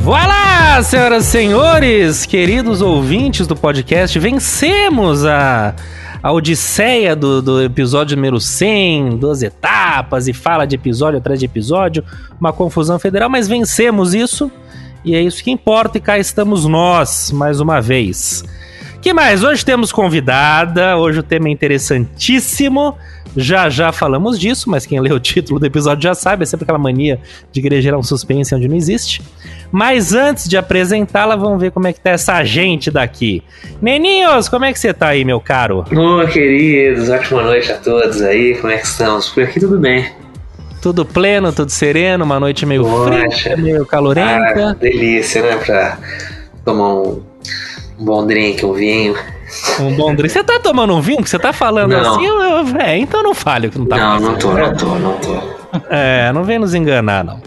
Voilà, senhoras e senhores, queridos ouvintes do podcast, vencemos a odisseia do episódio número 100, 12 etapas, e fala de episódio atrás de episódio, uma confusão federal, mas vencemos isso, e é isso que importa, e cá estamos nós, mais uma vez. Que mais? Hoje temos convidada, hoje o tema é interessantíssimo, já falamos disso, mas quem lê o título do episódio já sabe, é sempre aquela mania de querer gerar um suspense onde não existe. Mas antes de apresentá-la, vamos ver como é que tá essa gente daqui. Neninhos, como é que você tá aí, meu caro? Ô, queridos, ótima noite a todos aí, como é que estamos? Por aqui tudo bem. Tudo pleno, tudo sereno, uma noite meio fria, meio calorenta. Delícia, né, pra tomar um bom drink, um vinho. Um bom drink. Você tá tomando um vinho? Porque você tá falando não. Assim, então não fale o que não tá acontecendo. Não tô. Não vem nos enganar, não.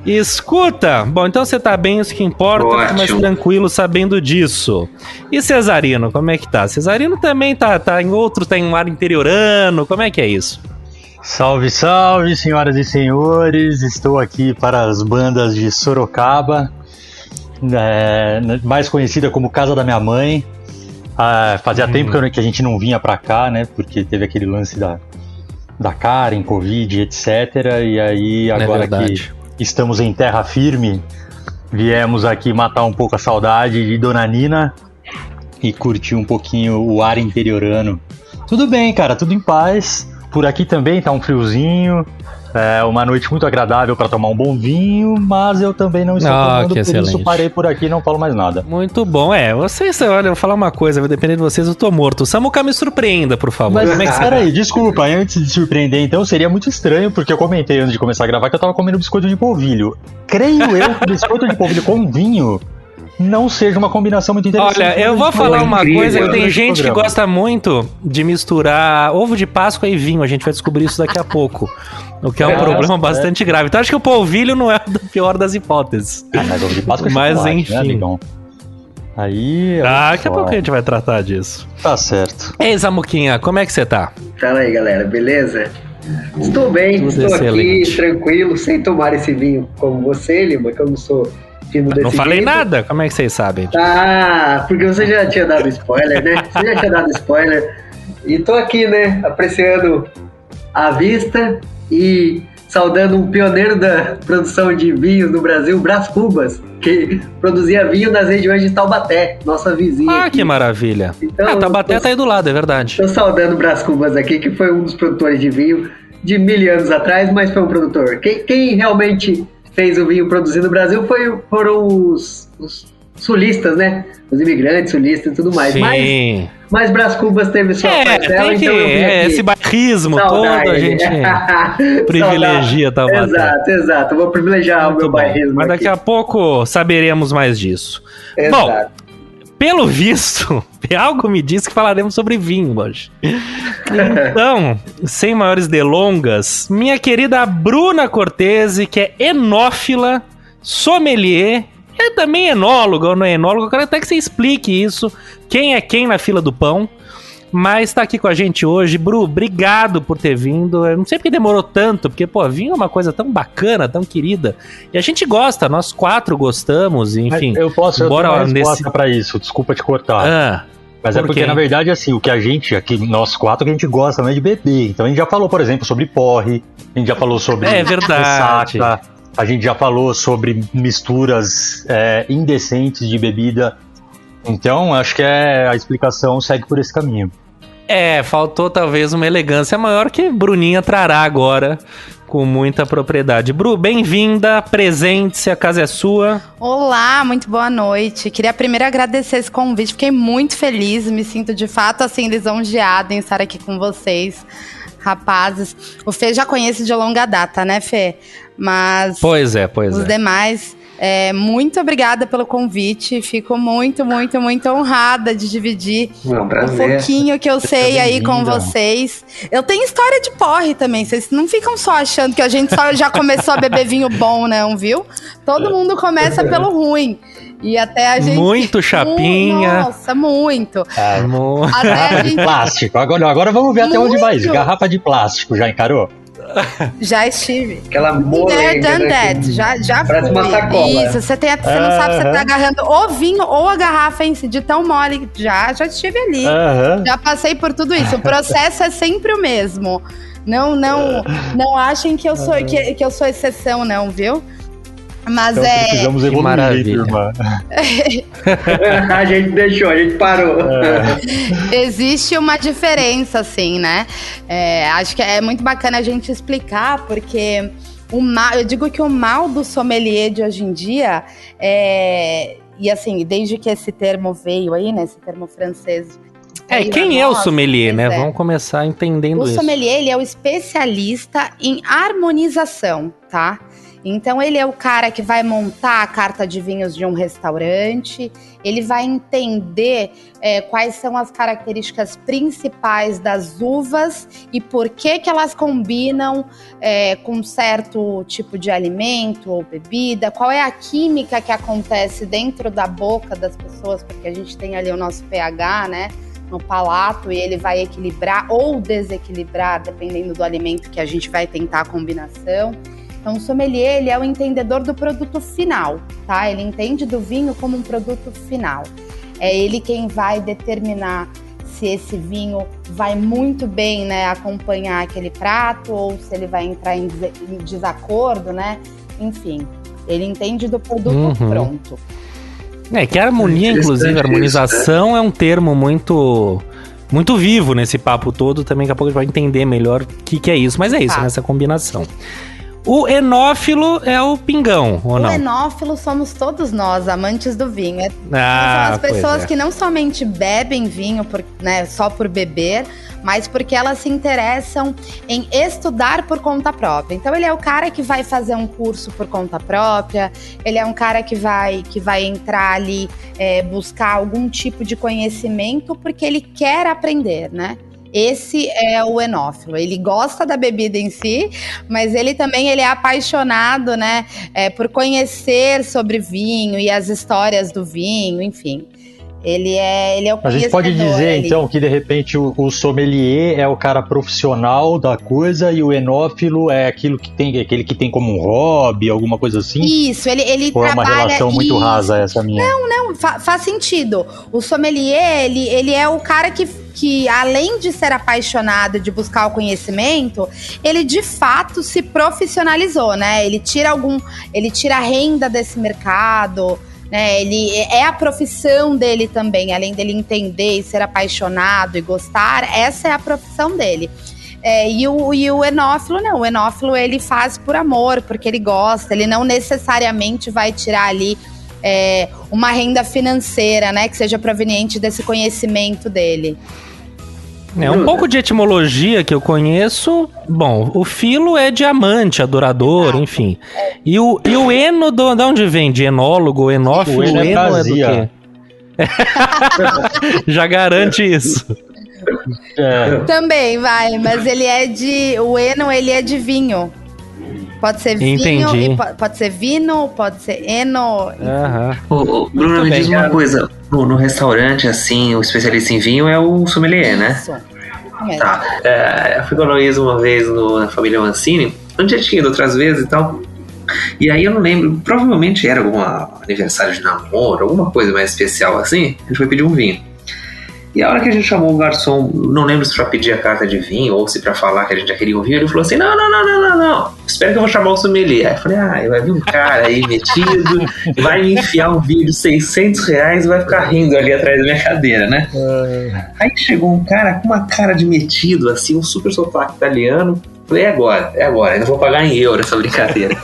Escuta, bom, então você tá bem, isso que importa, tá mais tranquilo sabendo disso. E Cesarino, como é que tá? Cesarino também tá em um ar interiorano, como é que é isso? Salve, salve, senhoras e senhores, estou aqui para as bandas de Sorocaba, mais conhecida como Casa da Minha Mãe. Fazia tempo que a gente não vinha pra cá, né, porque teve aquele lance da Karen, Covid, etc. E aí, agora que estamos em terra firme, viemos aqui matar um pouco a saudade de Dona Nina e curtir um pouquinho o ar interiorano. Tudo bem, cara, tudo em paz. Por aqui também tá um friozinho, uma noite muito agradável para tomar um bom vinho, mas eu também não estou tomando, por isso parei por aqui e não falo mais nada. Muito bom, vocês, olha, eu vou falar uma coisa, vai depender de vocês, eu tô morto. Samuca, me surpreenda, por favor. Mas peraí, desculpa, antes de surpreender, então, seria muito estranho, porque eu comentei antes de começar a gravar que eu tava comendo biscoito de polvilho. Creio eu que biscoito de polvilho com vinho não seja uma combinação muito interessante. Olha, eu vou falar uma coisa, que tem gente que gosta muito de misturar ovo de Páscoa e vinho, a gente vai descobrir isso daqui a pouco, o que é um problema bastante grave. Então acho que o polvilho não é a pior das hipóteses. Mas ovo de Páscoa é chocolate, enfim. Né, amigão? Aí... daqui a pouco a gente vai tratar disso. Tá certo. Ei, Zamuquinha, como é que você tá? Fala aí, galera, beleza? Estou bem, tudo estou excelente. Aqui, tranquilo, sem tomar esse vinho como você, Lima, que eu não sou... Não falei nada, como é que vocês sabem? Porque você já tinha dado spoiler, né? Você já tinha dado spoiler. E tô aqui, né, apreciando a vista e saudando um pioneiro da produção de vinhos no Brasil, Brás Cubas, que produzia vinho nas regiões de Taubaté, nossa vizinha. Aqui. Que maravilha. Então, Taubaté tá aí do lado, é verdade. Tô saudando o Brás Cubas aqui, que foi um dos produtores de vinho de 1000 anos atrás, mas foi um produtor. Quem realmente fez o vinho produzido no Brasil foram os sulistas, né? Os imigrantes sulistas e tudo mais. Sim. Mas Brás Cubas teve sua parcela, então eu vim aqui. Esse bairrismo todo a gente privilegia Taubaté. Exato. Eu vou privilegiar o meu bairrismo. Mas daqui a pouco saberemos mais disso. Exato. Bom, pelo visto, algo me diz que falaremos sobre vinho hoje. Então, sem maiores delongas, minha querida Bruna Cortese, que é enófila, sommelier, é também enóloga ou não é enóloga, eu quero até que você explique isso, quem é quem na fila do pão, mas tá aqui com a gente hoje. Bru, obrigado por ter vindo. Eu não sei porque demorou tanto, porque, vinho é uma coisa tão bacana, tão querida. E a gente gosta, nós 4 gostamos, enfim. Eu posso ter uma resposta pra isso, desculpa te cortar. Mas é porque, na verdade, assim, o que a gente, aqui, nós 4, que a gente gosta também de beber. Então a gente já falou, por exemplo, sobre porre, a gente já falou sobre ressaca, a gente já falou sobre misturas indecentes de bebida. Então, acho que a explicação segue por esse caminho. Faltou talvez uma elegância maior que Bruninha trará agora com muita propriedade. Bru, bem-vinda, presente-se, a casa é sua. Olá, muito boa noite. Queria primeiro agradecer esse convite, fiquei muito feliz, me sinto de fato assim lisonjeada em estar aqui com vocês, rapazes. O Fê já conhece de longa data, né, Fê? Mas Pois é. Os demais, muito obrigada pelo convite, fico muito honrada de dividir um pouquinho que eu sei aí com vocês. Eu tenho história de porre também, vocês não ficam só achando que a gente só já começou a beber vinho bom, não, viu? Todo mundo começa pelo ruim. E até a gente... Muito chapinha. Nossa, muito. Garrafa de plástico. Agora vamos ver até onde vai isso. Garrafa de plástico, já encarou? Já estive. Aquela molenga, né? Já parece fui. uma sacola. Isso, você não sabe se você tá agarrando o vinho ou a garrafa em si, de tão mole. Já estive ali. Já passei por tudo isso. O processo é sempre o mesmo. Não achem que eu sou exceção, não, viu? Mas então, precisamos evoluir, irmã. A gente parou. Existe uma diferença, assim, né? Acho que é muito bacana a gente explicar, porque eu digo que o mal do sommelier de hoje em dia e assim, desde que esse termo veio aí, né? Esse termo francês. Quem é o sommelier, né? Vamos começar entendendo isso. O sommelier, ele é o especialista em harmonização, tá? Então, ele é o cara que vai montar a carta de vinhos de um restaurante, ele vai entender quais são as características principais das uvas e por que elas combinam com certo tipo de alimento ou bebida, qual é a química que acontece dentro da boca das pessoas, porque a gente tem ali o nosso pH, né, no palato, e ele vai equilibrar ou desequilibrar, dependendo do alimento que a gente vai tentar a combinação. Então, o sommelier, ele é o entendedor do produto final, tá? Ele entende do vinho como um produto final. É ele quem vai determinar se esse vinho vai muito bem, né, acompanhar aquele prato ou se ele vai entrar em desacordo, né? Enfim, ele entende do produto pronto. Que a harmonia, inclusive, a harmonização é um termo muito vivo nesse papo todo. Também daqui a pouco a gente vai entender melhor o que é isso. Mas é isso, nessa combinação. O enófilo é o pingão, ou não? O enófilo somos todos nós, amantes do vinho. São as pessoas que não somente bebem vinho só por beber, mas porque elas se interessam em estudar por conta própria. Então, ele é o cara que vai fazer um curso por conta própria, ele é um cara que vai entrar ali, buscar algum tipo de conhecimento, porque ele quer aprender, né? Esse é o enófilo, ele gosta da bebida em si, mas ele também é apaixonado, né, por conhecer sobre vinho e as histórias do vinho, enfim. Ele é o conhecedor. A gente pode dizer, então, que de repente o sommelier é o cara profissional da coisa e o enófilo é aquele que tem como um hobby, alguma coisa assim? Isso, ele ou trabalha... é uma relação muito rasa essa minha? Não, faz sentido. O sommelier, ele é o cara que além de ser apaixonado de buscar o conhecimento, ele de fato se profissionalizou, né? Ele tira a renda desse mercado, né? Ele é a profissão dele também, além dele entender e ser apaixonado e gostar, essa é a profissão dele. E o enófilo não, o enófilo ele faz por amor, porque ele gosta, ele não necessariamente vai tirar ali uma renda financeira, né, que seja proveniente desse conhecimento dele. Um pouco de etimologia que eu conheço. Bom, o filo é diamante, adorador, enfim. E o eno, de onde vem? De enólogo, enófilo? O eno é do quê? Já garante isso. Também vai, mas o eno ele é de vinho. Pode ser vinho, pode ser vino, pode ser eno. Bruno, me diz uma coisa. No restaurante, assim, o especialista em vinho é o sommelier, né? Isso. Tá. Eu fui com a Luísa uma vez na família Mancini, onde já tinha ido outras vezes e tal. E aí eu não lembro, provavelmente era algum aniversário de namoro, alguma coisa mais especial assim. A gente foi pedir um vinho. E a hora que a gente chamou o garçom, não lembro se pra pedir a carta de vinho ou se pra falar que a gente já queria um vinho, ele falou assim: não, espera que eu vou chamar o sommelier. Aí eu falei: vai vir um cara aí metido, vai me enfiar um vinho de R$600 e vai ficar rindo ali atrás da minha cadeira, né? Aí chegou um cara com uma cara de metido, assim, um super sotaque italiano, Falei, é agora, ainda vou pagar em euro essa brincadeira.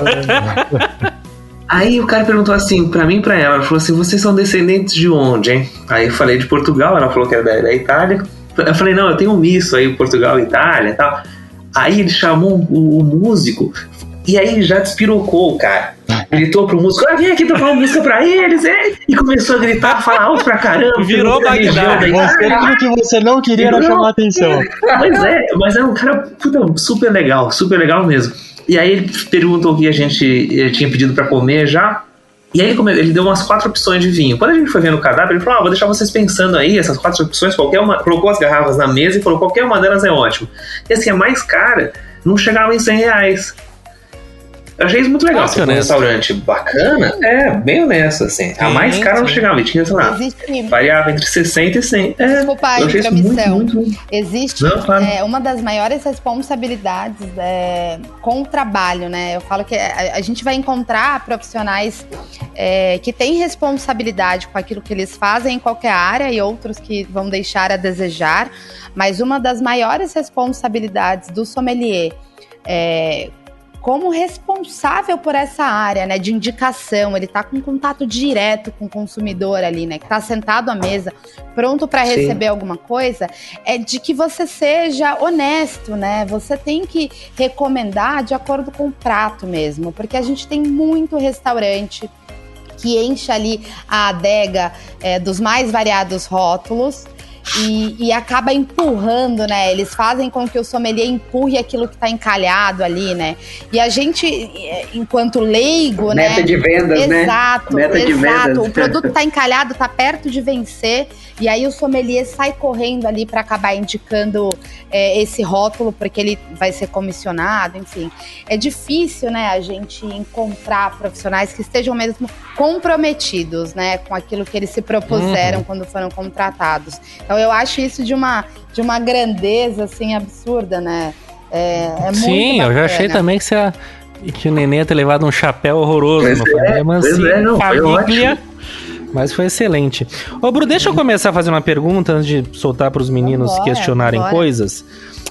Aí o cara perguntou assim, pra mim e pra ela falou assim, vocês são descendentes de onde, hein? Aí eu falei de Portugal, ela falou que era da Itália. Eu falei, não, eu tenho um misto aí, Portugal e Itália e tal. Aí ele chamou o músico, e aí já despirocou o cara. Gritou pro músico, vem aqui tocar uma música pra eles, e começou a gritar, falar alto pra caramba. Virou Bagdá. Tudo que você não queria era chamar atenção. Mas era um cara super legal mesmo. E aí ele perguntou o que a gente tinha pedido pra comer já. E aí ele deu umas 4 opções de vinho. Quando a gente foi vendo o cardápio, ele falou, vou deixar vocês pensando aí, essas 4 opções, qualquer uma, colocou as garrafas na mesa e falou, qualquer uma delas é ótimo. E assim, a mais cara não chegava em R$100. Eu achei isso muito legal. Um restaurante bacana, bem honesto, assim. A mais cara não chegava, e tinha, sei lá, variava entre 60 e 100. Desculpa a intromissão. Muito. Existe claro. Uma das maiores responsabilidades com o trabalho, né? Eu falo que a gente vai encontrar profissionais que têm responsabilidade com aquilo que eles fazem em qualquer área e outros que vão deixar a desejar, mas uma das maiores responsabilidades do sommelier como responsável por essa área, né, de indicação, ele tá com contato direto com o consumidor ali, né, que tá sentado à mesa, pronto para receber alguma coisa, é de que você seja honesto, né, você tem que recomendar de acordo com o prato mesmo, porque a gente tem muito restaurante que enche ali a adega dos mais variados rótulos, e acaba empurrando, né? Eles fazem com que o sommelier empurre aquilo que tá encalhado ali, né? E a gente, enquanto leigo, né? Meta de vendas, né? Exato. De vendas. O produto tá encalhado, tá perto de vencer, e aí o sommelier sai correndo ali para acabar indicando esse rótulo, porque ele vai ser comissionado, enfim. É difícil, né, a gente encontrar profissionais que estejam mesmo comprometidos, né, com aquilo que eles se propuseram quando foram contratados. Então eu acho isso de uma grandeza, assim, absurda, né? Muito Sim, bacana. Eu já achei também que o Nenê ia ter levado um chapéu horroroso no família, mas foi excelente. Ô, Bru, deixa eu começar a fazer uma pergunta antes de soltar para os meninos questionarem coisas.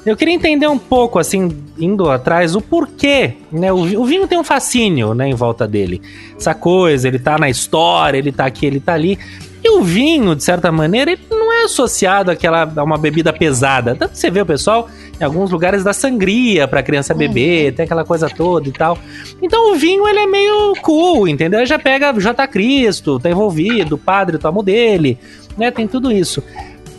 Eu queria entender um pouco, assim, indo atrás, o porquê, né? O vinho tem um fascínio, né, em volta dele. Essa coisa, ele tá na história, ele tá aqui, ele tá ali. E o vinho, de certa maneira, ele não é associado a uma bebida pesada. Tanto que você vê o pessoal, em alguns lugares, dá sangria pra criança beber, tem aquela coisa toda e tal. Então o vinho, ele é meio cool, entendeu? Ele já pega J. Cristo, tá envolvido, o padre toma o dele, né? Tem tudo isso.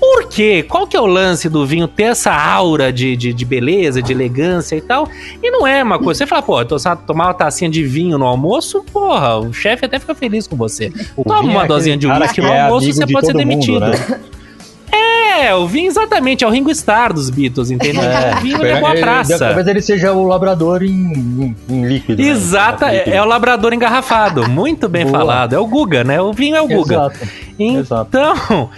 Por quê? Qual que é o lance do vinho ter essa aura de beleza, de elegância e tal? E não é uma coisa... Você fala, pô, tomar uma tacinha de vinho no almoço, porra, o chefe até fica feliz com você. Toma uma dosinha de uísque no almoço, você pode ser demitido. Mundo, né? O vinho exatamente, é o Ringo Starr dos Beatles, entendeu? O vinho levou a praça. Talvez ele seja o labrador em líquido. Exato, né? É o labrador engarrafado, muito bem falado. É o Guga, né? O vinho é o Guga. Então...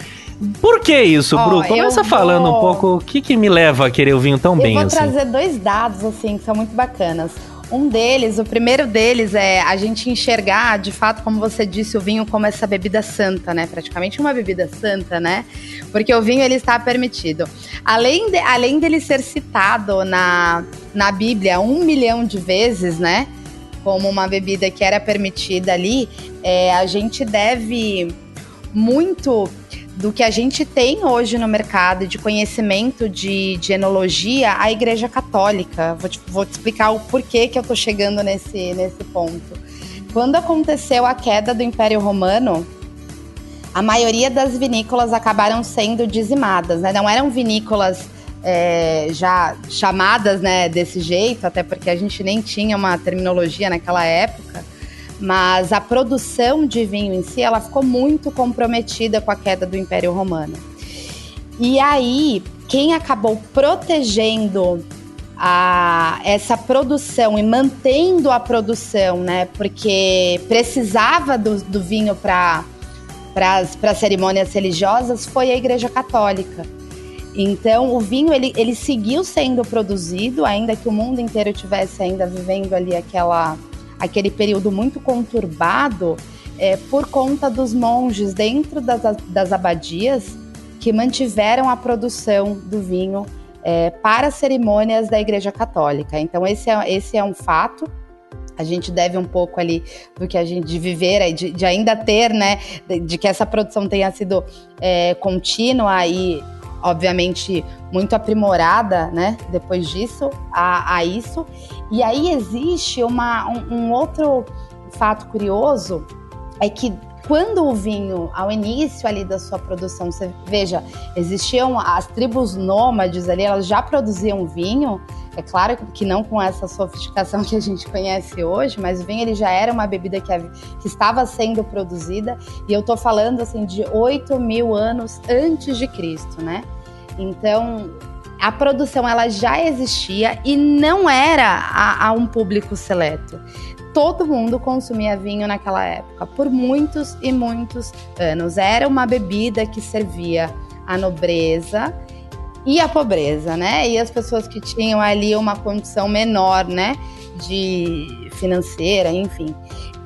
Por que isso, Bru? Começa falando um pouco o que me leva a querer o vinho tão bem assim. Eu vou trazer 2 dados, assim, que são muito bacanas. Um deles, o primeiro deles é a gente enxergar, de fato, como você disse, o vinho como essa bebida santa, né? Praticamente uma bebida santa, né? Porque o vinho, ele está permitido. Além dele ser citado na Bíblia 1 milhão de vezes, né? Como uma bebida que era permitida ali, a gente deve muito... do que a gente tem hoje no mercado de conhecimento de enologia, a Igreja Católica. Vou te explicar o porquê que eu tô chegando nesse ponto. Quando aconteceu a queda do Império Romano, a maioria das vinícolas acabaram sendo dizimadas, né? Não eram vinícolas já chamadas, né, desse jeito, até porque a gente nem tinha uma terminologia naquela época, mas a produção de vinho em si, ela ficou muito comprometida com a queda do Império Romano. E aí, quem acabou protegendo essa produção e mantendo a produção, né, porque precisava do vinho para as cerimônias religiosas, foi a Igreja Católica. Então, o vinho, ele seguiu sendo produzido, ainda que o mundo inteiro estivesse ainda vivendo ali aquele período muito conturbado, por conta dos monges dentro das abadias que mantiveram a produção do vinho para cerimônias da Igreja Católica. Então esse é um fato. A gente deve um pouco ali do que a gente de viver, de ainda ter, né, de que essa produção tenha sido contínua e, obviamente, muito aprimorada, né, depois disso, a isso. E aí existe um outro fato curioso, é que quando o vinho, ao início ali da sua produção, você veja, existiam as tribos nômades ali, elas já produziam vinho. É claro que não com essa sofisticação que a gente conhece hoje, mas o vinho ele já era uma bebida que estava sendo produzida, e eu tô falando assim de 8.000 anos antes de Cristo, né? Então, a produção ela já existia e não era a um público seleto. Todo mundo consumia vinho naquela época, por muitos e muitos anos. Era uma bebida que servia a nobreza e a pobreza, né? E as pessoas que tinham ali uma condição menor, né? De financeira, enfim.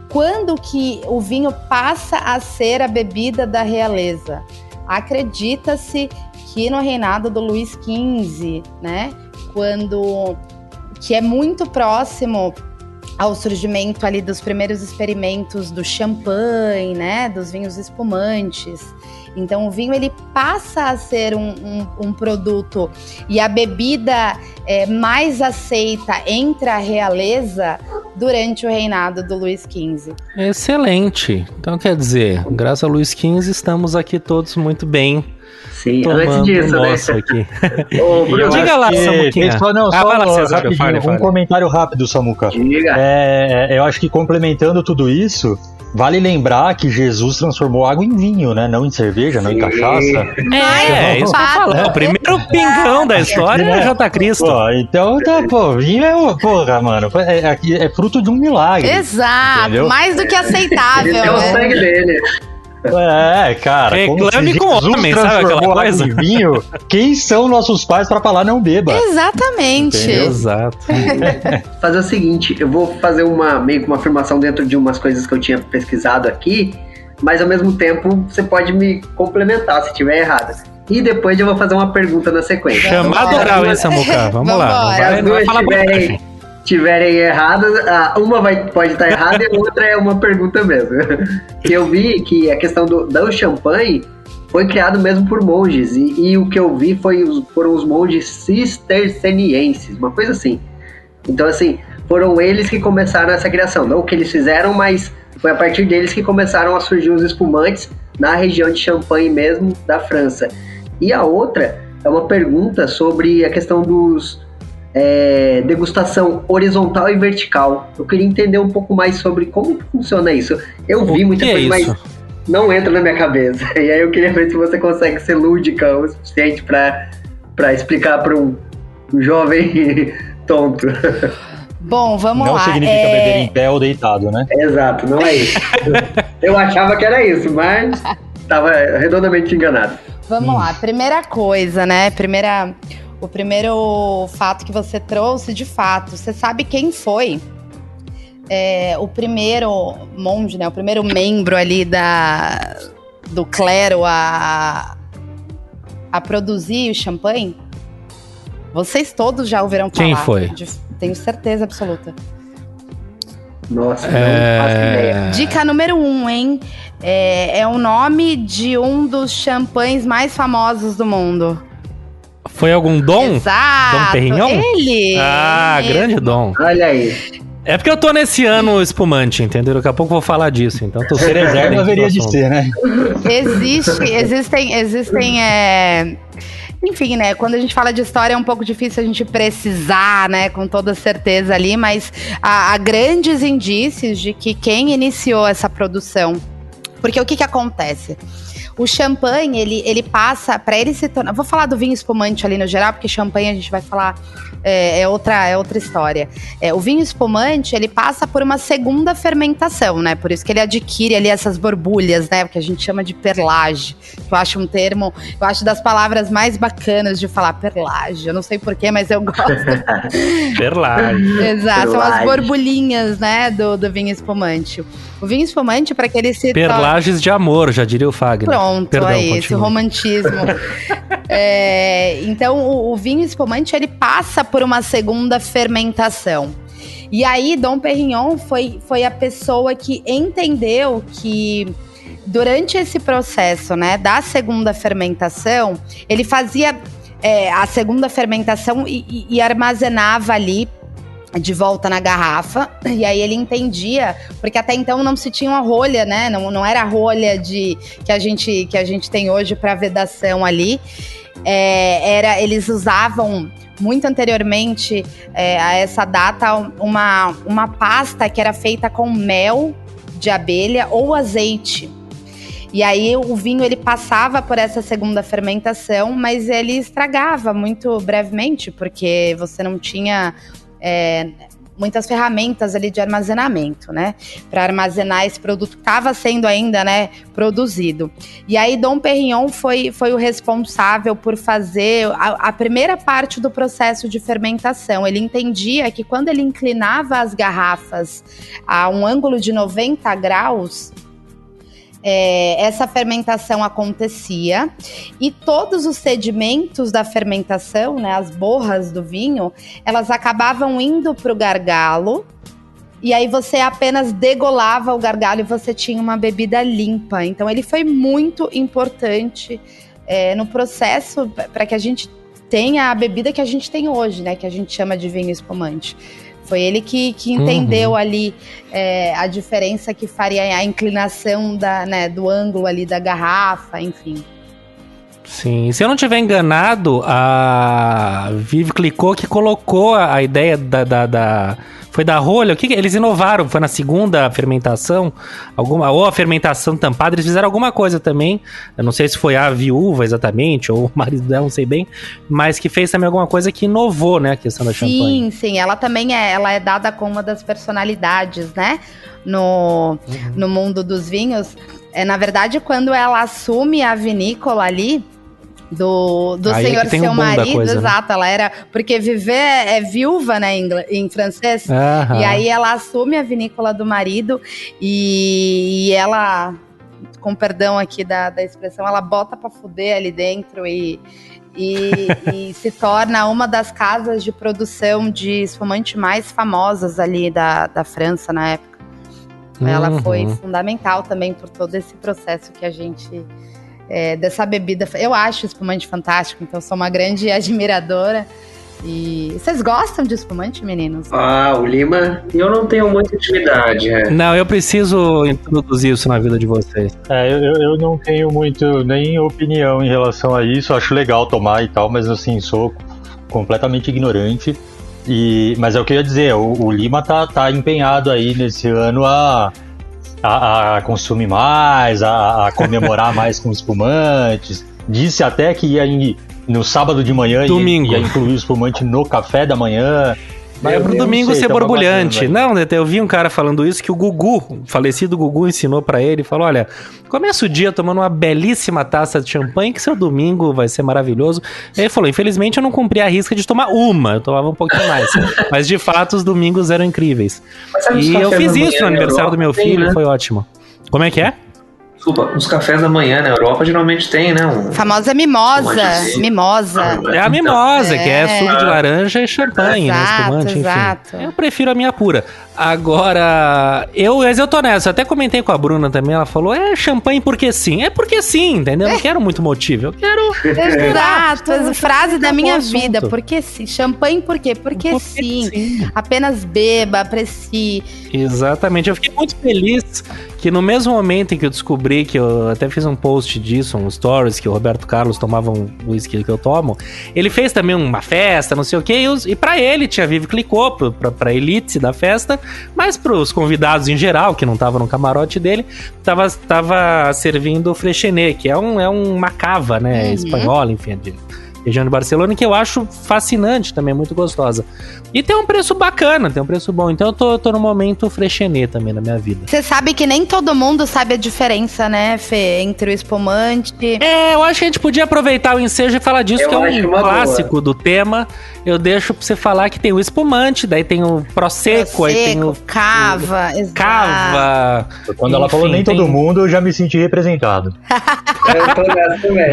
Quando que o vinho passa a ser a bebida da realeza? Acredita-se que no reinado do Luís XV, né? Que é muito próximo ao surgimento ali dos primeiros experimentos do champanhe, né? Dos vinhos espumantes. Então o vinho ele passa a ser um produto e a bebida mais aceita entre a realeza durante o reinado do Luís XV. Excelente. Então quer dizer, graças a Luís XV estamos aqui todos muito bem. Sim, antes disso, né? Aqui. Ô, Bruno, diga lá, Samuquinha. Um comentário rápido, Samuca. Diga. Eu acho que complementando tudo isso, vale lembrar que Jesus transformou água em vinho, né? Não em cerveja, não em cachaça. Isso que eu falo. O primeiro pingão da história é J. Cristo. Então, vinho porra, mano. É fruto de um milagre. Exato, entendeu? Mais do que aceitável. É o sangue dele. Cara, reclame com o homem, sabe aquela coisa? Vinho, quem são nossos pais pra falar não beba? Exatamente. Entendeu? Exato. Fazer o seguinte, eu vou fazer meio que uma afirmação dentro de umas coisas que eu tinha pesquisado aqui, mas ao mesmo tempo você pode me complementar se estiver errado. E depois eu vou fazer uma pergunta na sequência. Chamado oral, hein, Samuca? Vamos lá. Se as duas tiverem erradas, uma pode estar errada e a outra é uma pergunta mesmo. Eu vi que a questão do champanhe foi criado mesmo por monges, e o que eu vi foram os monges cistercienses, uma coisa assim. Então, assim, foram eles que começaram essa criação. Não o que eles fizeram, mas foi a partir deles que começaram a surgir os espumantes na região de Champagne mesmo, da França. E a outra é uma pergunta sobre a questão dos degustação horizontal e vertical. Eu queria entender um pouco mais sobre como funciona isso. Eu vi muita coisa, mas não entra na minha cabeça. E aí eu queria ver se você consegue ser lúdica o suficiente para explicar para um jovem tonto. Bom, vamos lá. Não significa beber em pé ou deitado, né? Exato, não é isso. Eu achava que era isso, mas estava redondamente enganado. Vamos lá. Primeira coisa, né? O primeiro fato que você trouxe, de fato, você sabe quem foi o primeiro monge, né? O primeiro membro ali do clero a produzir o champanhe? Vocês todos já ouviram falar. Quem foi? Tenho certeza absoluta. Nossa, não faço ideia. Dica número 1, hein? É o nome de um dos champanhes mais famosos do mundo. Foi algum Dom? Exato. Dom Perignon? Ele. Grande Dom. Olha aí. É porque eu tô nesse ano espumante, entendeu? Daqui a pouco eu vou falar disso. Então tô ser eterno haveria de ser, né? Existem enfim, né, quando a gente fala de história é um pouco difícil a gente precisar, né, com toda certeza ali, mas há grandes indícios de que quem iniciou essa produção, porque o que acontece? O champanhe, ele passa, para ele se tornar... Vou falar do vinho espumante ali no geral, porque champanhe a gente vai falar, é outra história. O vinho espumante, ele passa por uma segunda fermentação, né? Por isso que ele adquire ali essas borbulhas, né? Que a gente chama de perlage. Eu acho um termo, eu acho das palavras mais bacanas de falar, perlage. Eu não sei porquê, mas eu gosto. Perlage. Exato, são as borbulhinhas, né, do vinho espumante. O vinho espumante, para que ele se Perlages de amor, já diria o Fagner. Pronto, aí, esse romantismo. Então, o vinho espumante, ele passa por uma segunda fermentação. E aí, Dom Perignon foi a pessoa que entendeu que durante esse processo, né, da segunda fermentação, ele fazia a segunda fermentação e armazenava ali de volta na garrafa, e aí ele entendia, porque até então não se tinha uma rolha, né? Não era a rolha que a gente tem hoje para vedação ali. Eles usavam muito anteriormente a essa data uma pasta que era feita com mel de abelha ou azeite. E aí o vinho ele passava por essa segunda fermentação, mas ele estragava muito brevemente, porque você não tinha muitas ferramentas ali de armazenamento, né? Para armazenar esse produto que estava sendo ainda, né, produzido. E aí Dom Perignon foi o responsável por fazer a primeira parte do processo de fermentação. Ele entendia que quando ele inclinava as garrafas a um ângulo de 90 graus, essa fermentação acontecia e todos os sedimentos da fermentação, né, as borras do vinho, elas acabavam indo para o gargalo e aí você apenas degolava o gargalo e você tinha uma bebida limpa. Então ele foi muito importante no processo para que a gente tenha a bebida que a gente tem hoje, né, que a gente chama de vinho espumante. Foi ele que entendeu ali a diferença que faria a inclinação do ângulo ali da garrafa, enfim. Sim, se eu não estiver enganado, a Vive Clicquot que colocou a ideia foi da rolha, o que eles inovaram? Foi na segunda fermentação? Ou a fermentação tampada, eles fizeram alguma coisa também. Eu não sei se foi a viúva exatamente, ou o marido dela, não sei bem, mas que fez também alguma coisa que inovou, né, a questão da champanhe. Sim, ela também ela é dada como uma das personalidades, né, no mundo dos vinhos. Na verdade, quando ela assume a vinícola ali, do senhor seu marido, coisa, exato, né? Ela era, porque viver é viúva, né, em francês, e aí ela assume a vinícola do marido e ela, com perdão aqui da expressão, ela bota pra fuder ali dentro e se torna uma das casas de produção de espumante mais famosas ali da França na época. Ela foi fundamental também por todo esse processo que a gente... dessa bebida. Eu acho espumante fantástico, então sou uma grande admiradora. E vocês gostam de espumante, meninos? O Lima, eu não tenho muita intimidade. Não, eu preciso introduzir isso na vida de vocês. Eu não tenho muito nem opinião em relação a isso. Acho legal tomar e tal, mas assim, sou completamente ignorante. Mas é o que eu ia dizer, o Lima tá empenhado aí nesse ano a consumir mais, a comemorar mais com espumantes. Disse até que ia no sábado de manhã ia incluir o espumante no café da manhã. Mas pro domingo ser borbulhante. Não, eu vi um cara falando isso, que o falecido Gugu, ensinou pra ele, falou, olha, começa o dia tomando uma belíssima taça de champanhe, que seu domingo vai ser maravilhoso. Ele falou, infelizmente eu não cumpri a risca de tomar uma, eu tomava um pouquinho mais. Mas de fato os domingos eram incríveis. E eu fiz isso no aniversário do meu filho, né? Foi ótimo. Como é que é? Desculpa, os cafés da manhã na Europa geralmente tem, né? Famosa mimosa. Mimosa. É a mimosa, que é suco de laranja e champanhe, né? Espumante, exato. Enfim. Eu prefiro a minha pura. Agora, eu tô nessa. Eu até comentei com a Bruna também, ela falou, champanhe porque sim. É porque sim, entendeu? Eu não quero muito motivo, eu quero... Exato, frase da minha vida, porque sim. Champanhe por quê? Porque sim. Apenas beba, aprecie. Exatamente, eu fiquei muito feliz que no mesmo momento em que eu descobri, que eu até fiz um post disso, um stories, que o Roberto Carlos tomava um whisky que eu tomo, ele fez também uma festa, não sei o que, e pra ele tinha Vive Clicquot, pra elite da festa, mas pros convidados em geral, que não estavam no camarote dele, tava servindo o Freixenet, que é uma cava, né, espanhola, enfim, região de Barcelona, que eu acho fascinante também, muito gostosa. E tem um preço bacana, tem um preço bom. Então eu tô no momento Freixenet também na minha vida. Você sabe que nem todo mundo sabe a diferença, né, Fê, entre o espumante... Eu acho que a gente podia aproveitar o ensejo e falar disso, que é um clássico do tema. Eu deixo pra você falar que tem o espumante, daí tem o Prosecco, aí tem o... Cava, Cava. Quando ela falou nem todo mundo, eu já me senti representado. Eu tô nessa também.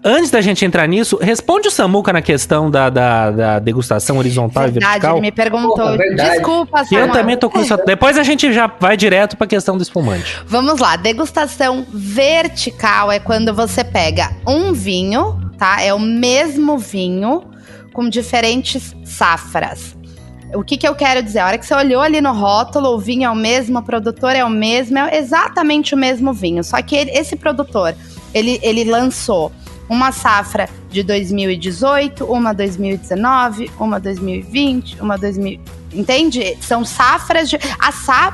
Antes da gente entrar nisso, responde o Samuca na questão da degustação horizontal e vertical. Ele me perguntou. Desculpa, Samuca. Eu também tô com isso. Depois a gente já vai direto pra questão do espumante. Vamos lá, degustação vertical é quando você pega um vinho, tá? É o mesmo vinho com diferentes safras. O que eu quero dizer? A hora que você olhou ali no rótulo, o vinho é o mesmo, o produtor é o mesmo, é exatamente o mesmo vinho. Só que esse produtor, ele lançou uma safra de 2018, uma 2019, uma 2020, uma 2000... Entende? São safras de...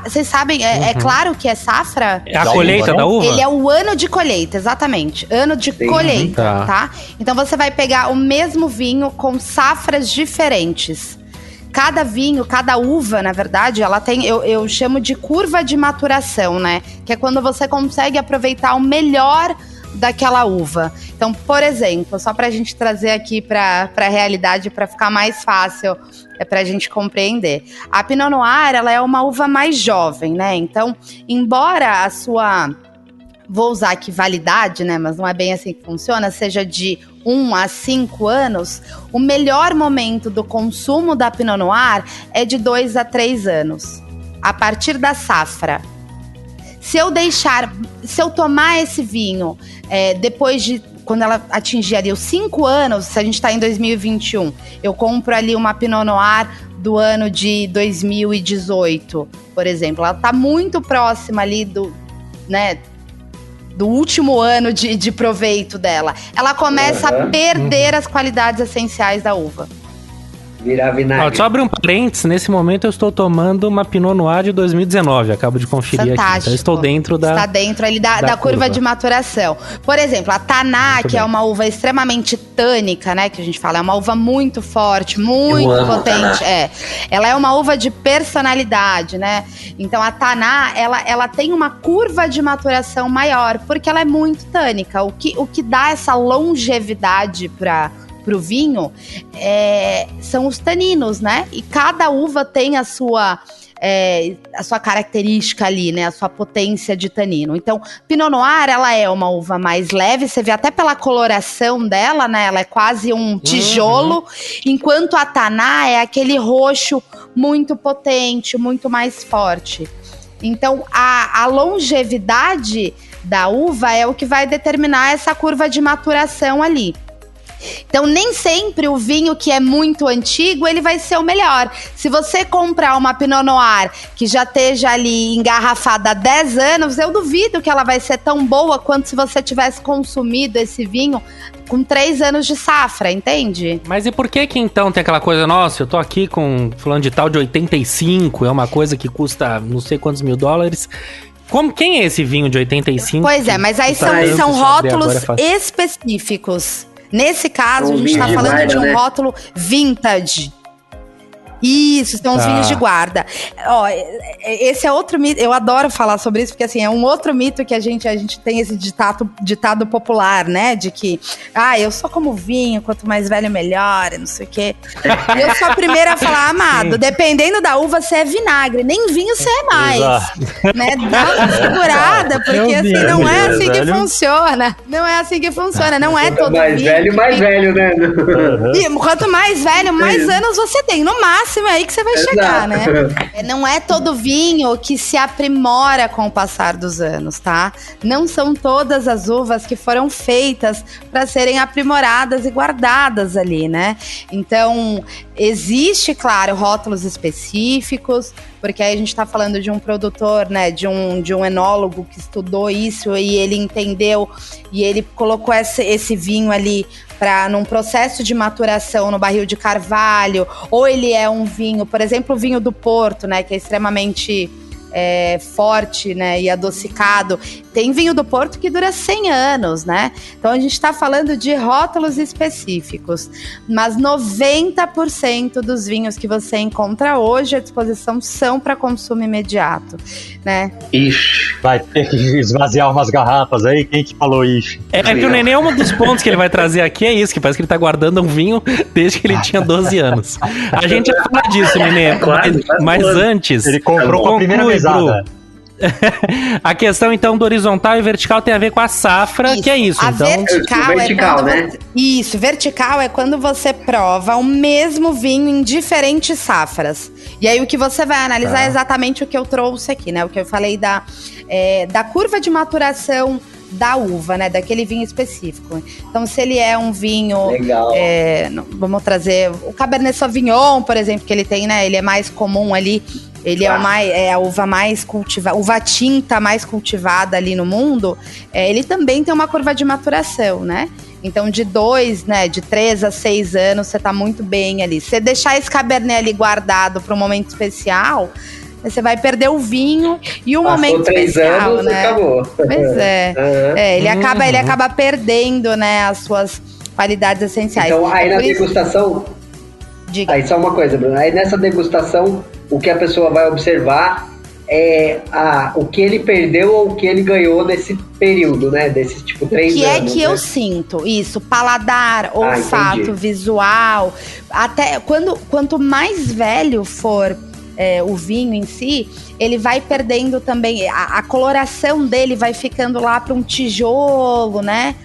Vocês sabem, é claro que é safra? É a colheita da uva? Ele é o ano de colheita, exatamente. Ano de colheita, tá? Então você vai pegar o mesmo vinho com safras diferentes. Cada vinho, cada uva, na verdade, ela tem, eu chamo de curva de maturação, né? Que é quando você consegue aproveitar o melhor daquela uva. Então, por exemplo, só pra gente trazer aqui pra realidade, pra ficar mais fácil, pra gente compreender. A Pinot Noir, ela é uma uva mais jovem, né? Então, embora a sua... Vou usar aqui validade, né? Mas não é bem assim que funciona. Seja de 1 a 5 anos, o melhor momento do consumo da Pinot Noir é de 2 a 3 anos. A partir da safra. Se eu tomar esse vinho depois de... Quando ela atingir ali os 5 anos, se a gente está em 2021, eu compro ali uma Pinot Noir do ano de 2018, por exemplo. Ela está muito próxima ali do último ano de proveito dela. Ela começa a perder as qualidades essenciais da uva. Virar vinagre. Só abrir um parênteses, nesse momento eu estou tomando uma Pinot Noir de 2019, acabo de conferir aqui. Então eu estou dentro da... Está dentro ali da curva de maturação. Por exemplo, a Taná, que é uma uva extremamente tânica, né, que a gente fala, é uma uva muito forte, muito potente. Ela é uma uva de personalidade, né? Então a Taná, ela tem uma curva de maturação maior, porque ela é muito tânica. O que dá essa longevidade pro vinho são os taninos, né? E cada uva tem a sua característica ali, né? A sua potência de tanino. Então, Pinot Noir, ela é uma uva mais leve, você vê até pela coloração dela, né? Ela é quase um tijolo, enquanto a Taná é aquele roxo muito potente, muito mais forte. Então, a longevidade da uva é o que vai determinar essa curva de maturação ali. Então, nem sempre o vinho que é muito antigo, ele vai ser o melhor. Se você comprar uma Pinot Noir que já esteja ali engarrafada há 10 anos, eu duvido que ela vai ser tão boa quanto se você tivesse consumido esse vinho com 3 anos de safra, entende? Mas e por que então tem aquela coisa, nossa, eu tô aqui com fulano de tal de 85, é uma coisa que custa não sei quantos mil dólares... Quem é esse vinho de 85? Pois é, mas aí são rótulos específicos. Nesse caso, a gente está falando de um rótulo vintage. Isso, são os vinhos de guarda. Ó, esse é outro mito, eu adoro falar sobre isso, porque assim, é um outro mito que a gente tem esse ditado popular, né? De que, eu sou como vinho, quanto mais velho melhor, e não sei o quê. E eu sou a primeira a falar, amado, dependendo da uva, você é vinagre, nem vinho você é mais. Né? Dá uma segurada, porque assim, não é assim que funciona. Não é assim que funciona, não é todo mais vinho. Mais velho, né? E quanto mais velho, mais anos você tem. No máximo é aí que você vai chegar, né? Não é todo vinho que se aprimora com o passar dos anos, tá? Não são todas as uvas que foram feitas para serem aprimoradas e guardadas ali, né? Então, existe, claro, rótulos específicos, porque aí a gente tá falando de um produtor, né, de um enólogo que estudou isso e ele entendeu e ele colocou esse vinho ali num processo de maturação no barril de carvalho, ou ele é um vinho, por exemplo, o vinho do Porto, né, que é extremamente forte, né, e adocicado. Tem vinho do Porto que dura 100 anos, né? Então a gente está falando de rótulos específicos, mas 90% dos vinhos que você encontra hoje à disposição são para consumo imediato, né? Ixi. Vai ter que esvaziar umas garrafas aí, quem que falou isso? É que o Nenê, um dos pontos que ele vai trazer aqui é isso, que parece que ele tá guardando um vinho desde que ele tinha 12 anos. A gente já fala disso, Nenê, mas antes... Ele comprou a primeira mesada. A questão, então, do horizontal e vertical tem a ver com a safra, isso. Que é isso. A então... vertical, né? Isso, vertical é quando você prova o mesmo vinho em diferentes safras. E aí o que você vai analisar é exatamente o que eu trouxe aqui, né? O que eu falei da curva de maturação da uva, né? Daquele vinho específico. Então, se ele é um vinho... Legal. Vamos trazer o Cabernet Sauvignon, por exemplo, que ele tem, né? Ele é mais comum ali. Ele é a uva mais cultivada, uva tinta mais cultivada ali no mundo. Ele também tem uma curva de maturação, né? Então, de 3 a 6 anos, você tá muito bem ali. Se você deixar esse Cabernet ali guardado para um momento especial, você vai perder o vinho e o momento 3 especial, anos, né? Acabou. Pois é. Ele acaba perdendo, né, as suas qualidades essenciais. Então, aí na degustação... Diga. Aí só uma coisa, Bruno. Aí nessa degustação, o que a pessoa vai observar é o que ele perdeu ou o que ele ganhou nesse período, né? Desses, 3 anos. O que é que eu sinto? Isso, paladar, olfato, visual. Até quanto mais velho for o vinho em si, ele vai perdendo também, a coloração dele vai ficando lá para um tijolo, né?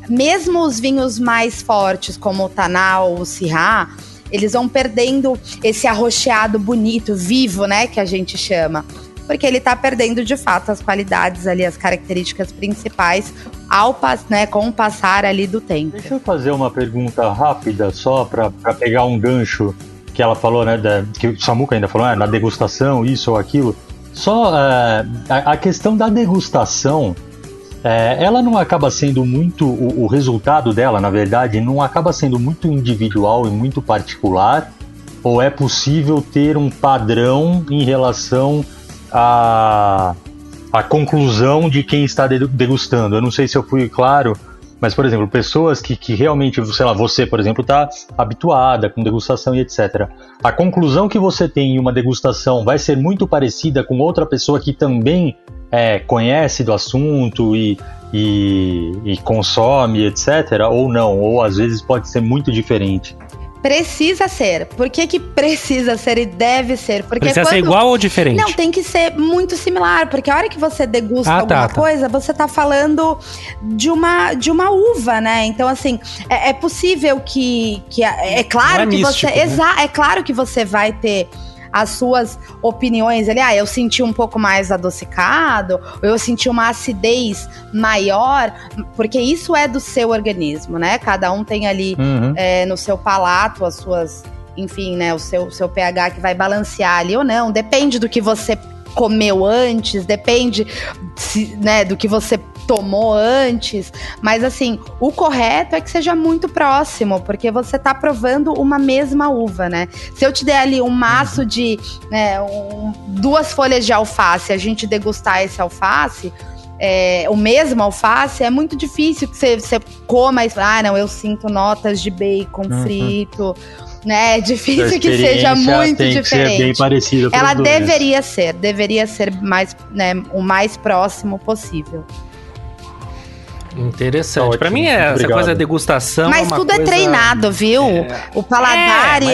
Mesmo os vinhos mais fortes, como o Tanal, o Syrah, eles vão perdendo esse arroxeado bonito, vivo, né, que a gente chama. Porque ele tá perdendo, de fato, as qualidades ali, as características principais com o passar ali do tempo. Deixa eu fazer uma pergunta rápida, só para pegar um gancho que ela falou, né, que o Samuca ainda falou, na degustação, isso ou aquilo. Só a questão da degustação, ela não acaba sendo muito, o resultado dela, na verdade, não acaba sendo muito individual e muito particular? Ou é possível ter um padrão em relação à conclusão de quem está degustando? Eu não sei se eu fui claro, mas, por exemplo, pessoas que realmente, sei lá, você, por exemplo, está habituada com degustação e etc. A conclusão que você tem em uma degustação vai ser muito parecida com outra pessoa que também conhece do assunto e consome, etc. Ou não, ou às vezes pode ser muito diferente. Precisa ser. Por que precisa ser e deve ser? Porque precisa ser igual ou diferente? Não, tem que ser muito similar, porque a hora que você degusta alguma coisa, você tá falando de uma uva, né? Então, assim, é possível que é claro que místico, você... Né? É claro que você vai ter as suas opiniões ali, eu senti um pouco mais adocicado, ou eu senti uma acidez maior, porque isso é do seu organismo, né? Cada um tem ali no seu palato as suas, enfim, né, o seu pH que vai balancear ali ou não, depende do que você comeu antes, depende do que você tomou antes, mas assim, o correto é que seja muito próximo, porque você tá provando uma mesma uva, né? Se eu te der ali um maço de 2 folhas de alface, a gente degustar esse alface, o mesmo alface, é muito difícil que você coma e fala, eu sinto notas de bacon frito, né? É difícil que seja muito diferente. Que ser bem parecida. Ela deveria ser mais, né, o mais próximo possível. Interessante. Ótimo. Pra mim essa coisa da degustação. Mas tudo é treinado, viu? O paladar isso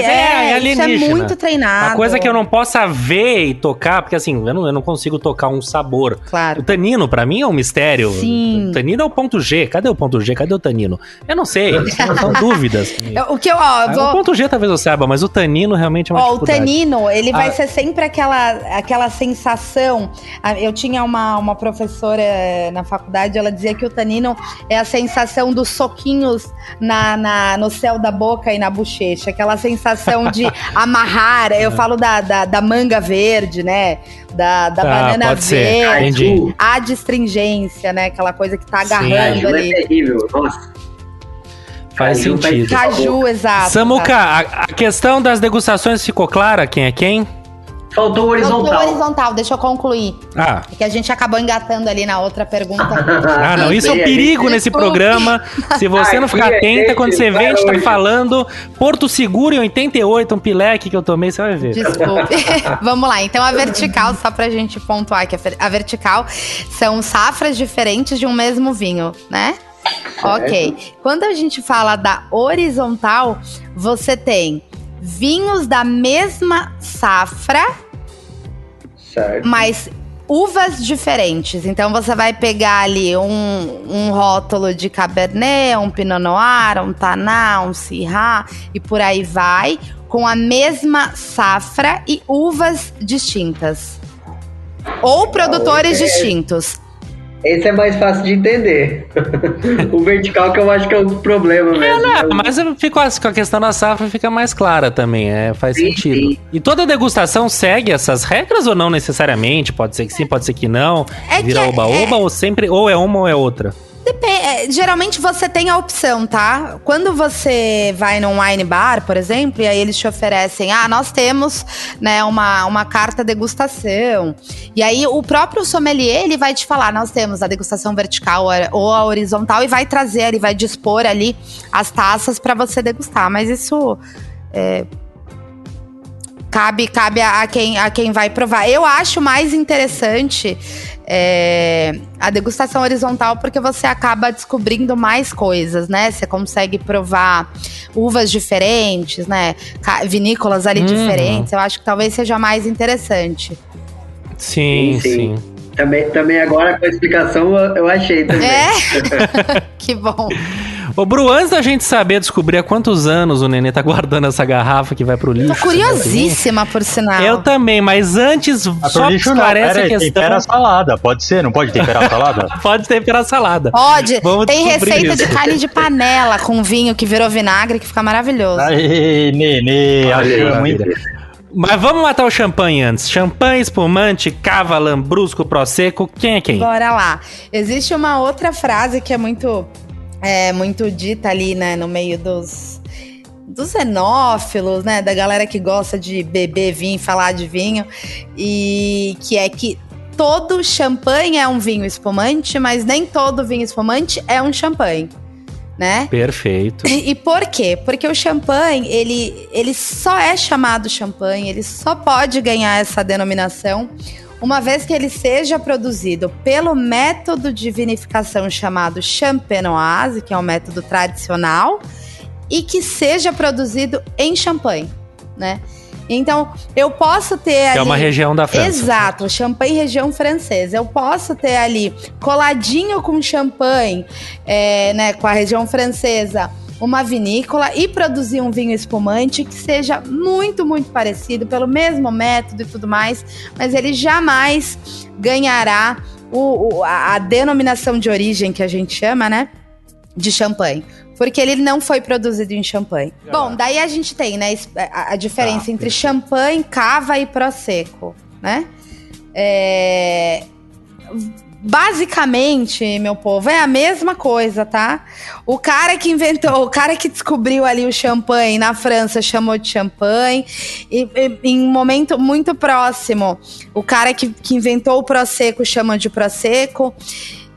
é muito treinado. Uma coisa que eu não possa ver e tocar, porque assim, eu não consigo tocar um sabor. Claro. O tanino, pra mim, é um mistério. Sim. O tanino é o ponto G. Cadê o ponto G? Cadê o tanino? Eu não sei. São dúvidas. O ponto G talvez eu saiba, mas o tanino realmente é uma dificuldade. O tanino, ele vai ser sempre aquela sensação. Eu tinha uma professora na faculdade, ela dizia que o tanino é a sensação dos soquinhos no céu da boca e na bochecha, aquela sensação de amarrar. Eu falo da manga verde, né? Da banana verde, a adstringência, né? Aquela coisa que tá agarrando ali. É terrível, nossa. Faz sentido. Caju, exato. Samuca, a questão das degustações ficou clara? Quem é quem? Faltou o horizontal. Faltou o horizontal, deixa eu concluir. É que a gente acabou engatando ali na outra pergunta. Não, isso é um perigo nesse programa. Se você não ficar atenta, quando você vê, a gente tá falando Porto Seguro em 88, um pileque que eu tomei, você vai ver. Desculpe. Vamos lá, então a vertical, só pra gente pontuar que a vertical são safras diferentes de um mesmo vinho, né? Ok. Quando a gente fala da horizontal, você tem vinhos da mesma safra, certo, mas uvas diferentes. Então você vai pegar ali um rótulo de Cabernet, um Pinot Noir, um Taná, um Syrah e por aí vai, com a mesma safra e uvas distintas. Ou produtores distintos. Esse é mais fácil de entender. O vertical que eu acho que é o problema mesmo. Mas com a questão da safra fica mais clara também, faz sentido. Sim. E toda degustação segue essas regras ou não necessariamente? Pode ser que sim, pode ser que não. Vira oba-oba ou sempre ou é uma ou é outra? Depende, geralmente você tem a opção, tá? Quando você vai num wine bar, por exemplo, e aí eles te oferecem, nós temos, né, uma carta degustação. E aí o próprio sommelier, ele vai te falar, nós temos a degustação vertical ou a horizontal e vai trazer, ele vai dispor ali as taças para você degustar. Mas isso cabe a quem vai provar. Eu acho mais interessante a degustação horizontal porque você acaba descobrindo mais coisas, né? Você consegue provar uvas diferentes, né? Vinícolas ali diferentes. Eu acho que talvez seja mais interessante. Sim. Também agora com a explicação eu achei também. Que bom. Ô, Bru, antes da gente descobrir há quantos anos o Nenê tá guardando essa garrafa que vai pro lixo. Tô curiosíssima, por sinal. Eu também, mas antes, só esclarece a questão. Tempera a salada, pode ser? Não pode temperar a salada? Pode temperar a salada. Pode. Tem receita de carne de panela com vinho que virou vinagre, que fica maravilhoso. Aí, Nenê, achei muito... Mas vamos matar o champanhe antes. Champanhe, espumante, cava, lambrusco, prosecco, quem é quem? Bora lá. Existe uma outra frase que é muito dita ali, né, no meio dos enófilos, né, da galera que gosta de beber vinho, falar de vinho, e que é que todo champanhe é um vinho espumante, mas nem todo vinho espumante é um champanhe, né? Perfeito. E por quê? Porque o champanhe, ele só é chamado champanhe, ele só pode ganhar essa denominação uma vez que ele seja produzido pelo método de vinificação chamado champenoise, que é um método tradicional, e que seja produzido em Champagne, né? Então, eu posso ter ali... É uma região da França. Exato, Champagne, região francesa. Eu posso ter ali, coladinho com Champagne, né, com a região francesa, uma vinícola e produzir um vinho espumante que seja muito, muito parecido, pelo mesmo método e tudo mais, mas ele jamais ganhará a denominação de origem que a gente chama, né, de champanhe, porque ele não foi produzido em Champagne. Bom, daí a gente tem, né, a diferença entre champanhe, cava e prosecco, né? Basicamente, meu povo, é a mesma coisa, tá? O cara que descobriu ali o champanhe na França chamou de champanhe, e em um momento muito próximo, o cara que inventou o prosecco chama de prosecco,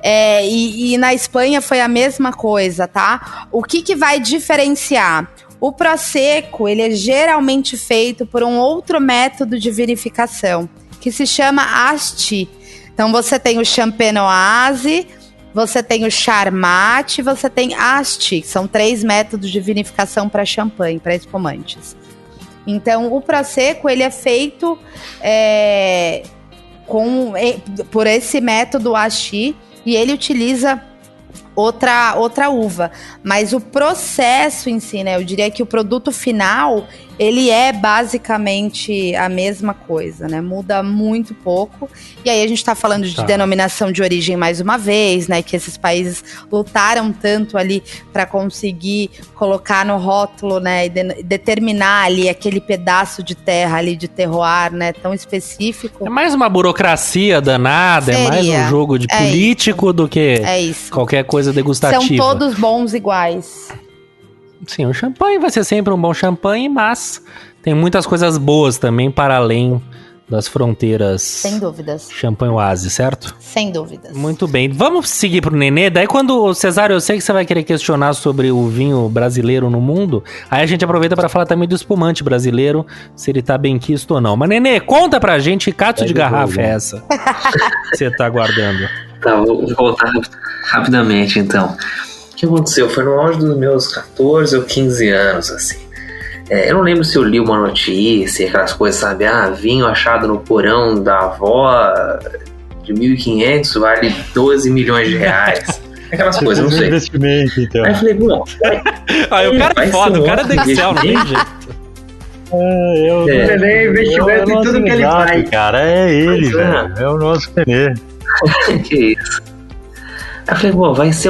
e na Espanha foi a mesma coisa, tá? O que vai diferenciar? O prosecco, ele é geralmente feito por um outro método de vinificação, que se chama asti. Então, você tem o champenoise, você tem o charmat, você tem asti. São 3 métodos de vinificação para champanhe, para espumantes. Então, o prosecco, ele é feito por esse método asti, e ele utiliza outra uva. Mas o processo em si, né? Eu diria que o produto final, ele é basicamente a mesma coisa, né? Muda muito pouco. E aí a gente tá falando de denominação de origem mais uma vez, né? Que esses países lutaram tanto ali para conseguir colocar no rótulo, né? E determinar ali aquele pedaço de terra ali, de terroir, né? Tão específico. É mais uma burocracia danada, é mais um jogo de político do que qualquer coisa degustativa. São todos bons iguais. Sim, o champanhe vai ser sempre um bom champanhe, mas tem muitas coisas boas também para além das fronteiras. Sem dúvidas. Champanhe Oase, certo? Sem dúvidas. Muito bem. Vamos seguir pro Nenê. Daí quando, Cesário, eu sei que você vai querer questionar sobre o vinho brasileiro no mundo, aí a gente aproveita para falar também do espumante brasileiro, se ele tá bem quisto ou não. Mas Nenê, conta pra gente que cato de garrafa é essa que você tá guardando. Tá, vou voltar rapidamente então. O que aconteceu? Foi no auge dos meus 14 ou 15 anos, assim. Eu não lembro se eu li uma notícia, aquelas coisas, sabe? Vinho achado no porão da avó de 1.500 vale 12 milhões de reais. Aquelas coisas, não sei. Investimento, então. Aí eu falei, bom... Aí o cara é foda, o cara é do Excel, não tem jeito. O Nenê é investimento em tudo que ele faz. Cara, é ele, velho. É o nosso Nenê. Que isso. Aí eu falei, bom, vai ser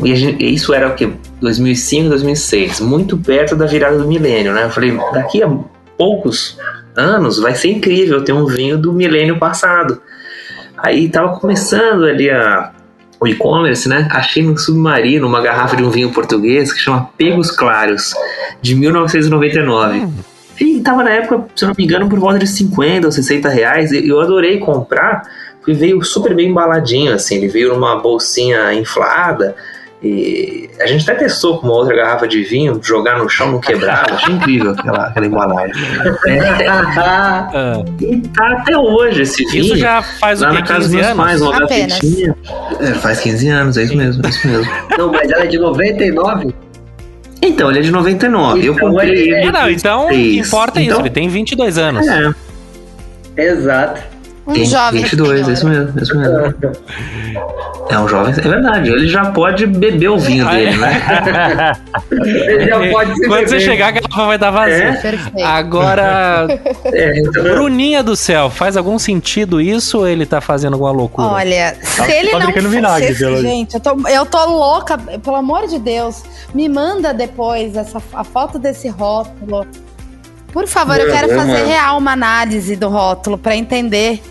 e isso era o quê? 2005, 2006, muito perto da virada do milênio, né? Eu falei, daqui a poucos anos vai ser incrível ter um vinho do milênio passado. Aí tava começando ali o e-commerce, né? Achei no Submarino uma garrafa de um vinho português que chama Pegos Claros, de 1999. E tava na época, se eu não me engano, por volta de 50 ou 60 reais. E eu adorei comprar, porque veio super bem embaladinho, assim. Ele veio numa bolsinha inflada. E a gente até testou com uma outra garrafa de vinho, jogar no chão, não quebrava. Achei incrível aquela embalagem. E tá até hoje esse vinho. Isso já faz lá o quê? na casa 15 dos meus anos? pais, uma Apenas. gavetinha. Faz 15 anos, é isso mesmo. Não, mas ela é de 99? Então, ele é de 99. Eu Então, comprei ele ele. Não, então o que importa é isso, Então, ele tem 22 anos. Exato. Um jovem 22, senhor. isso mesmo. É um jovem, é verdade. Ele já pode beber o vinho dele, né? Ele já pode ser Quando você bebê. chegar, a garrafa vai estar vazia. Perfeito. Agora, Então, Bruninha do céu, faz algum sentido isso ou ele tá fazendo alguma loucura? Olha, se ele não fabricando vinagre, fosse... pelo jeito. Gente, eu tô louca, pelo amor de Deus. Me manda depois a foto desse rótulo. Por favor, eu quero fazer real uma análise do rótulo pra entender.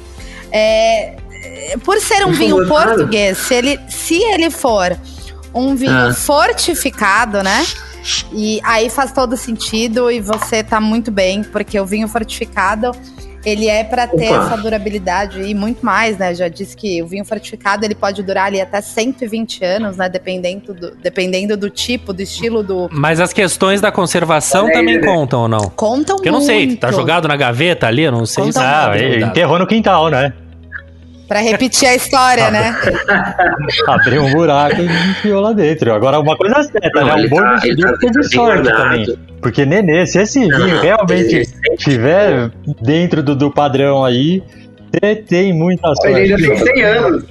Por ser um vinho português, se ele for um vinho fortificado, né? E aí faz todo sentido e você tá muito bem, porque o vinho fortificado, ele é para ter essa durabilidade e muito mais, né? Já disse que o vinho fortificado, ele pode durar ali até 120 anos, né? Dependendo do tipo, do estilo do... Mas as questões da conservação também contam ou não? Contam Porque eu não sei, tá jogado na gaveta ali, eu não sei. Contam se Ele enterrou no quintal, né? Pra repetir a história, né? Abriu um buraco e enfiou lá dentro. Agora, uma coisa certa, né? Um bom investidor teve sorte também. Porque, Nenê, se esse vinho realmente estiver dentro do padrão aí, você tem muita sorte. Ele ainda tem 100 anos.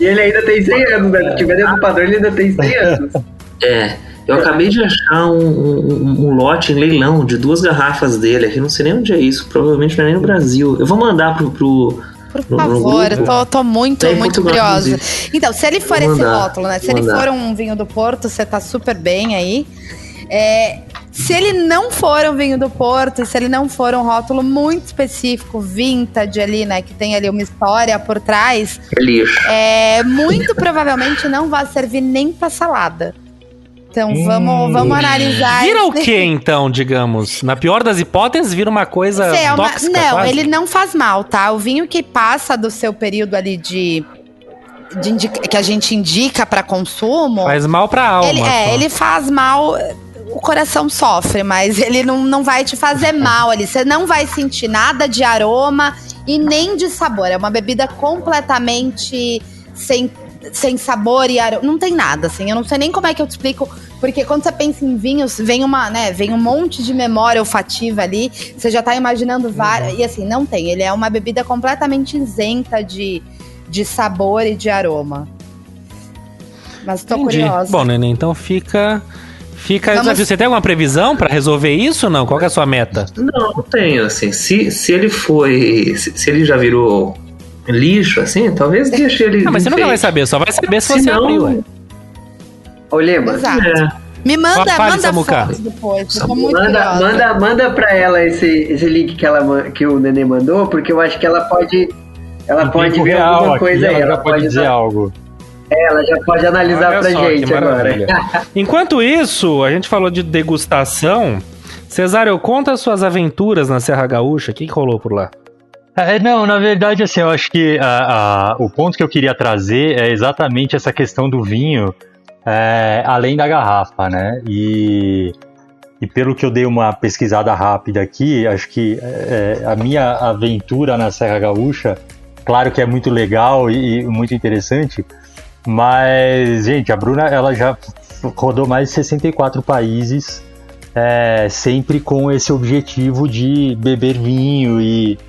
E ele ainda tem 100 anos, né? Se estiver dentro do padrão, ele ainda tem 100 anos. Eu acabei de achar um lote em leilão de 2 garrafas dele aqui. Não sei nem onde é isso. Provavelmente não é nem no Brasil. Eu vou mandar Por favor, eu tô muito curiosa. Então, se ele for esse rótulo, né? Se ele for um vinho do Porto, você tá super bem aí. Se ele não for um vinho do Porto, se ele não for um rótulo muito específico, vintage ali, né? Que tem ali uma história por trás. É lixo. Muito provavelmente não vai servir nem pra salada. Então vamos analisar. Vira o que então, digamos? Na pior das hipóteses, vira uma coisa tóxica? Não, quase? ele não faz mal, tá? O vinho que passa do seu período ali que a gente indica pra consumo. Faz mal pra alma. Ele faz mal. O coração sofre, mas ele não vai te fazer mal ali. Você não vai sentir nada de aroma e nem de sabor. É uma bebida completamente sem sabor e aroma. Não tem nada, assim. Eu não sei nem como é que eu te explico. Porque quando você pensa em vinhos, vem um monte de memória olfativa ali. Você já tá imaginando várias. E assim, não tem. Ele é uma bebida completamente isenta de sabor e de aroma. Mas tô curiosa. Bom, Nenê, então fica desafio. Você tem alguma previsão pra resolver isso ou não? Qual que é a sua meta? Não tenho, assim. Se ele foi... Se ele já virou lixo, assim, talvez deixe ele... Não, mas você nunca vai saber. Só vai saber se você abrir, ué. Ô, Lema. Exato. Me manda Samuca. fotos depois. Eu tô muito curiosa. Manda pra ela esse link que o Nenê mandou, porque eu acho que ela pode ver alguma coisa aí. Ela já pode dizer algo. Ela já pode analisar Olha pra só, gente que agora. Enquanto isso, a gente falou de degustação. Cesário, conta as suas aventuras na Serra Gaúcha. O que rolou por lá? Não, na verdade, assim, eu acho que o ponto que eu queria trazer é exatamente essa questão do vinho além da garrafa, né? E pelo que eu dei uma pesquisada rápida aqui, acho que a minha aventura na Serra Gaúcha, claro que é muito legal e muito interessante, mas, gente, a Bruna, ela já rodou mais de 64 países, sempre com esse objetivo de beber vinho e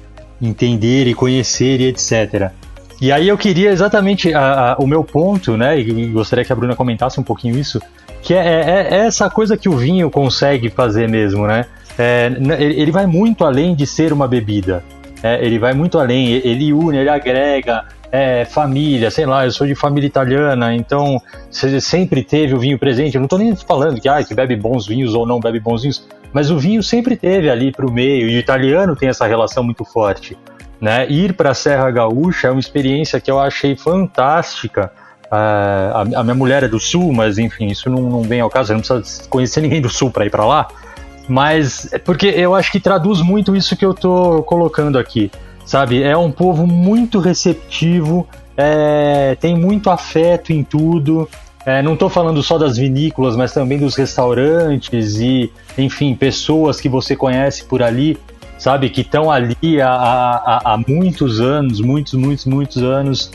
entender e conhecer e etc. E aí eu queria exatamente o meu ponto, né, e gostaria que a Bruna comentasse um pouquinho isso, que é essa coisa que o vinho consegue fazer mesmo, né? Ele vai muito além de ser uma bebida, ele vai muito além, ele une, ele agrega família, sei lá, eu sou de família italiana, então você sempre teve o vinho presente. Eu não estou nem falando que bebe bons vinhos ou não bebe bons vinhos, mas o vinho sempre teve ali para o meio, e o italiano tem essa relação muito forte, né? Ir para a Serra Gaúcha é uma experiência que eu achei fantástica. A minha mulher é do Sul, mas enfim, isso não vem ao caso, não precisa conhecer ninguém do Sul para ir para lá, mas porque eu acho que traduz muito isso que eu tô colocando aqui, sabe? É um povo muito receptivo, tem muito afeto em tudo. Não estou falando só das vinícolas, mas também dos restaurantes e, enfim, pessoas que você conhece por ali, sabe? Que estão ali há muitos anos, muitos anos.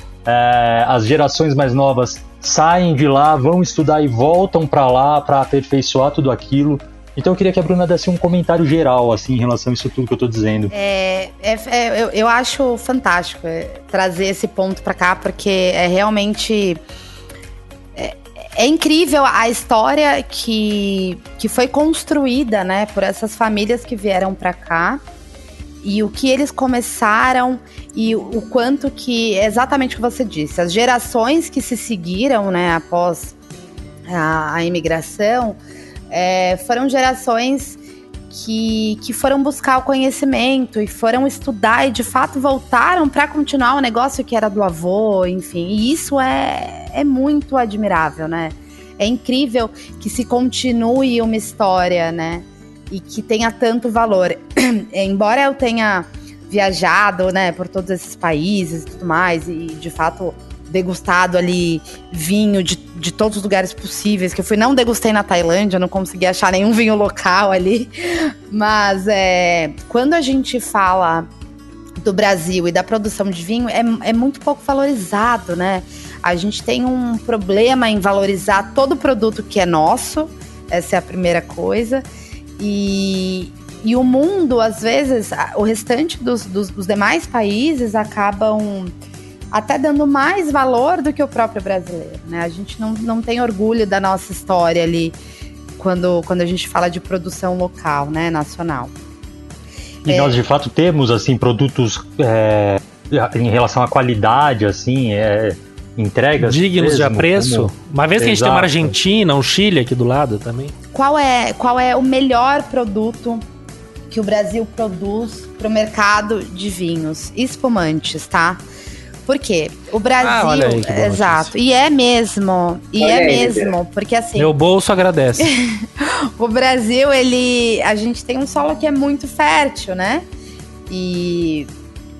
As gerações mais novas saem de lá, vão estudar e voltam para lá para aperfeiçoar tudo aquilo. Então eu queria que a Bruna desse um comentário geral, assim, em relação a isso tudo que eu tô dizendo. Eu acho fantástico trazer esse ponto para cá, porque realmente... É incrível a história que foi construída, né, por essas famílias que vieram para cá, e o que eles começaram e o quanto que, exatamente o que você disse, as gerações que se seguiram, né, após a imigração, foram gerações que foram buscar o conhecimento e foram estudar e de fato voltaram para continuar o negócio que era do avô, enfim, e isso é muito admirável, né? É incrível que se continue uma história, né? E que tenha tanto valor. Embora eu tenha viajado, né, por todos esses países e tudo mais, e de fato degustado ali vinho de todos os lugares possíveis, que eu fui, não degustei na Tailândia, não consegui achar nenhum vinho local ali, mas quando a gente fala do Brasil e da produção de vinho, é muito pouco valorizado, né? A gente tem um problema em valorizar todo o produto que é nosso, essa é a primeira coisa, e o mundo, às vezes, o restante dos demais países acabam até dando mais valor do que o próprio brasileiro, né? A gente não tem orgulho da nossa história ali quando a gente fala de produção local, né, nacional. E nós, de fato, temos, assim, produtos em relação à qualidade, assim, entregas... dignos de apreço. Uma vez que a gente tem uma Argentina, um Chile aqui do lado também. Qual é o melhor produto que o Brasil produz para o mercado de vinhos? Espumantes, tá? Por quê? O Brasil... olha aí, que boa exato. notícia. E é mesmo. Porque assim... Meu bolso agradece. O Brasil, a gente tem um solo que é muito fértil, né? E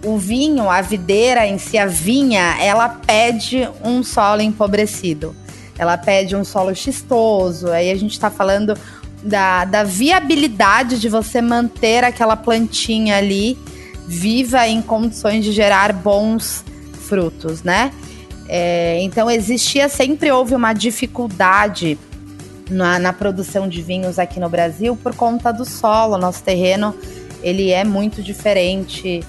o vinho, a videira em si, a vinha, ela pede um solo empobrecido. Ela pede um solo xistoso. Aí a gente tá falando da viabilidade de você manter aquela plantinha ali viva em condições de gerar bons frutos, né? Então sempre houve uma dificuldade na produção de vinhos aqui no Brasil por conta do solo. Nosso terreno, ele é muito diferente.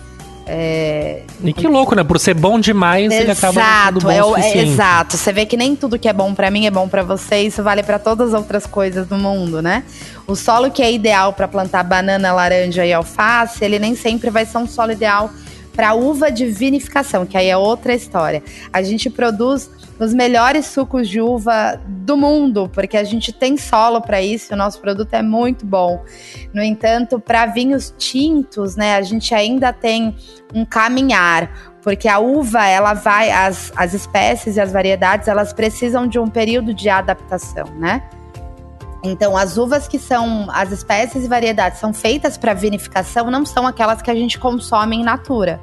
E que louco, né? Por ser bom demais, ele acaba sendo bom o suficiente. Exato. Você vê que nem tudo que é bom pra mim é bom pra você. Isso vale pra todas as outras coisas do mundo, né? O solo que é ideal pra plantar banana, laranja e alface, ele nem sempre vai ser um solo ideal para uva de vinificação, que aí é outra história. A gente produz os melhores sucos de uva do mundo, porque a gente tem solo para isso, o nosso produto é muito bom. No entanto, para vinhos tintos, né, a gente ainda tem um caminhar, porque a uva, ela vai, as espécies e as variedades, elas precisam de um período de adaptação, né? Então, as uvas que são, as espécies e variedades são feitas para vinificação, não são aquelas que a gente consome in natura,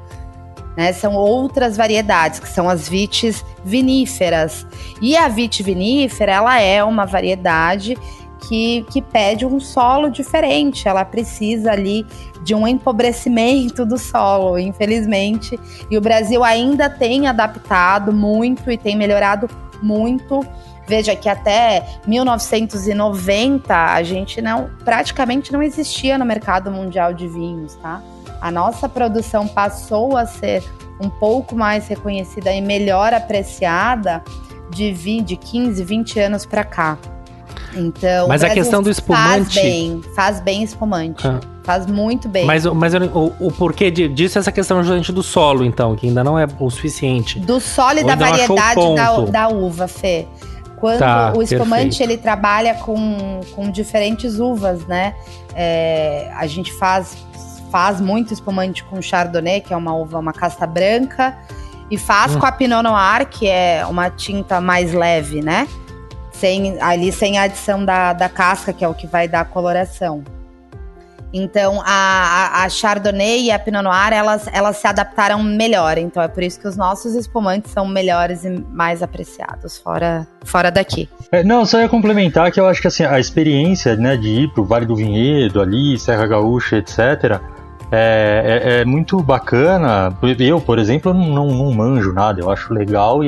né? São outras variedades, que são as vites viníferas. E a vite vinífera, ela é uma variedade que pede um solo diferente, ela precisa ali de um empobrecimento do solo, infelizmente. E o Brasil ainda tem adaptado muito e tem melhorado muito. Veja que até 1990 a gente praticamente não existia no mercado mundial de vinhos, tá? A nossa produção passou a ser um pouco mais reconhecida e melhor apreciada de 15, 20 anos para cá. Então, mas a questão do espumante... Faz bem espumante. Faz muito bem. Mas o porquê disso é essa questão justamente do solo, então, que ainda não é o suficiente. Do solo e da variedade da uva, Fê. Quando o espumante, ele trabalha com diferentes uvas, né? A gente faz muito espumante com Chardonnay, que é uma uva, uma casta branca, e faz com a Pinot Noir, que é uma tinta mais leve, né? Sem a adição da casca, que é o que vai dar a coloração. Então, a Chardonnay e a Pinot Noir, elas se adaptaram melhor. Então, é por isso que os nossos espumantes são melhores e mais apreciados fora daqui. Não, só ia complementar que eu acho que assim, a experiência, né, de ir pro Vale do Vinhedo, ali, Serra Gaúcha, etc., é muito bacana. Eu, por exemplo, não manjo nada. Eu acho legal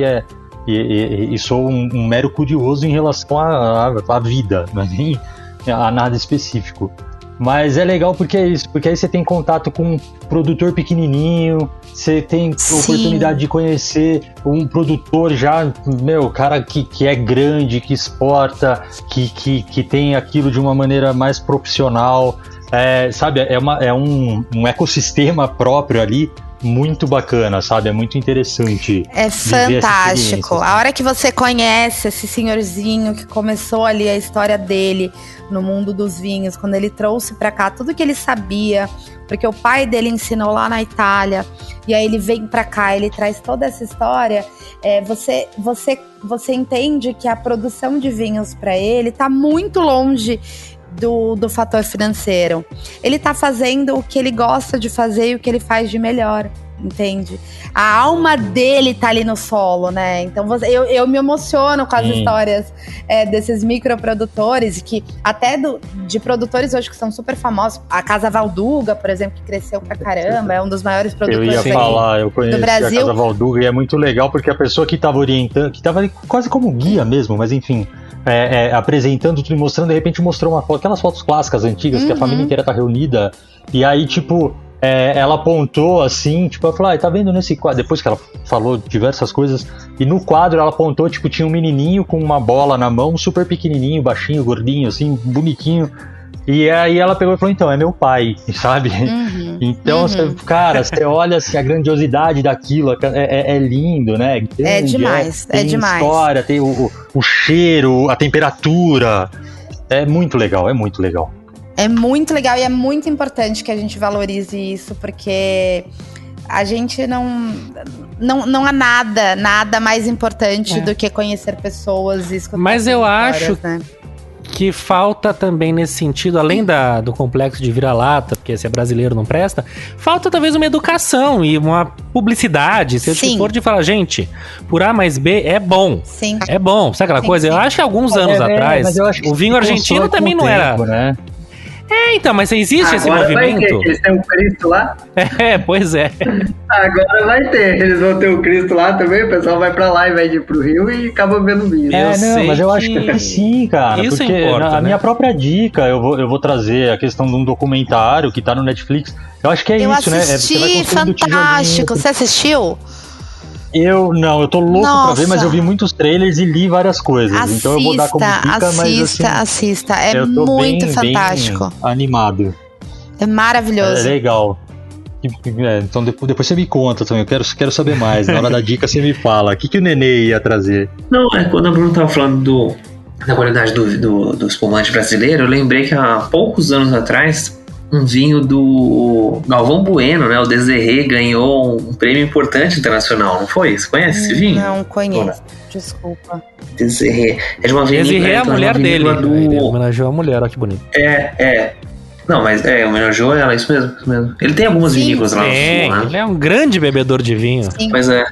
e sou um mero curioso em relação à vida, não é nem a nada específico. Mas é legal porque é isso, porque aí você tem contato com um produtor pequenininho, você tem oportunidade de conhecer um produtor já, cara que é grande, que exporta, que tem aquilo de uma maneira mais profissional, sabe, é um ecossistema próprio ali, muito bacana, sabe? É muito interessante. É fantástico. A hora que você conhece esse senhorzinho que começou ali a história dele no mundo dos vinhos, quando ele trouxe pra cá tudo que ele sabia, porque o pai dele ensinou lá na Itália, e aí ele vem pra cá, ele traz toda essa história, você entende que a produção de vinhos pra ele tá muito longe do fator financeiro. Ele tá fazendo o que ele gosta de fazer e o que ele faz de melhor, entende? A alma dele tá ali no solo, né? Então eu me emociono com as histórias desses microprodutores, que até de produtores hoje que são super famosos. A Casa Valduga, por exemplo, que cresceu pra caramba, é um dos maiores produtores do Brasil. Eu conheci a Casa Valduga e é muito legal porque a pessoa que tava orientando, que tava quase como guia mesmo, mas enfim... apresentando tudo e mostrando, de repente mostrou uma foto, aquelas fotos clássicas antigas, que a família inteira tá reunida, e aí, tipo, ela apontou assim, tipo, ela falou, tá vendo nesse quadro, depois que ela falou diversas coisas, e no quadro ela apontou, tipo, tinha um menininho com uma bola na mão, super pequenininho, baixinho, gordinho, assim, bonitinho, e aí ela pegou e falou, então, é meu pai, sabe? Então, cara, você olha assim, a grandiosidade daquilo, é lindo, né? É demais, tem história, tem o cheiro, a temperatura, é muito legal, é muito legal. É muito legal e é muito importante que a gente valorize isso, porque a gente não há nada mais importante do que conhecer pessoas e escutar. Mas eu acho, né, que falta também nesse sentido, além do complexo de vira-lata, porque se é brasileiro não presta, falta talvez uma educação e uma publicidade. Se for de falar, gente, por A mais B é bom. Sim. É bom, sabe aquela coisa? Eu acho que alguns anos atrás, o vinho argentino também não era... Né? Então, mas existe esse movimento. Vai ter, eles têm o Cristo lá? Pois é. Agora vai ter, eles vão ter o Cristo lá também, o pessoal vai pra lá em vez de ir pro Rio e acaba vendo vinho. Mas eu acho que sim, cara. Isso porque importa, a minha própria dica, eu vou trazer a questão de um documentário que tá no Netflix. Eu acho que é isso, né? Eu assisti, fantástico. Você assistiu? Eu tô louco pra ver, mas eu vi muitos trailers e li várias coisas. Então eu vou dar como dica, mas assim... Assista, é muito fantástico. Bem animado. É maravilhoso. É legal. Então depois você me conta também, eu quero saber mais. Na hora da dica você me fala. O que o Nenê ia trazer? Não, quando a Bruna tava falando da qualidade do espumante brasileiro, eu lembrei que há poucos anos atrás um vinho do Galvão Bueno, né? O Desirê ganhou um prêmio importante internacional, não foi? Você conhece esse vinho? Não conheço, desculpa. Desirê. É de uma vinícola. Desirê é a mulher dele. Ele homenageou a mulher, olha que bonito. Não, mas homenageou ela, isso mesmo. Ele tem algumas vinícolas lá no sul, né? Ele é um grande bebedor de vinho. Sim. Pois é.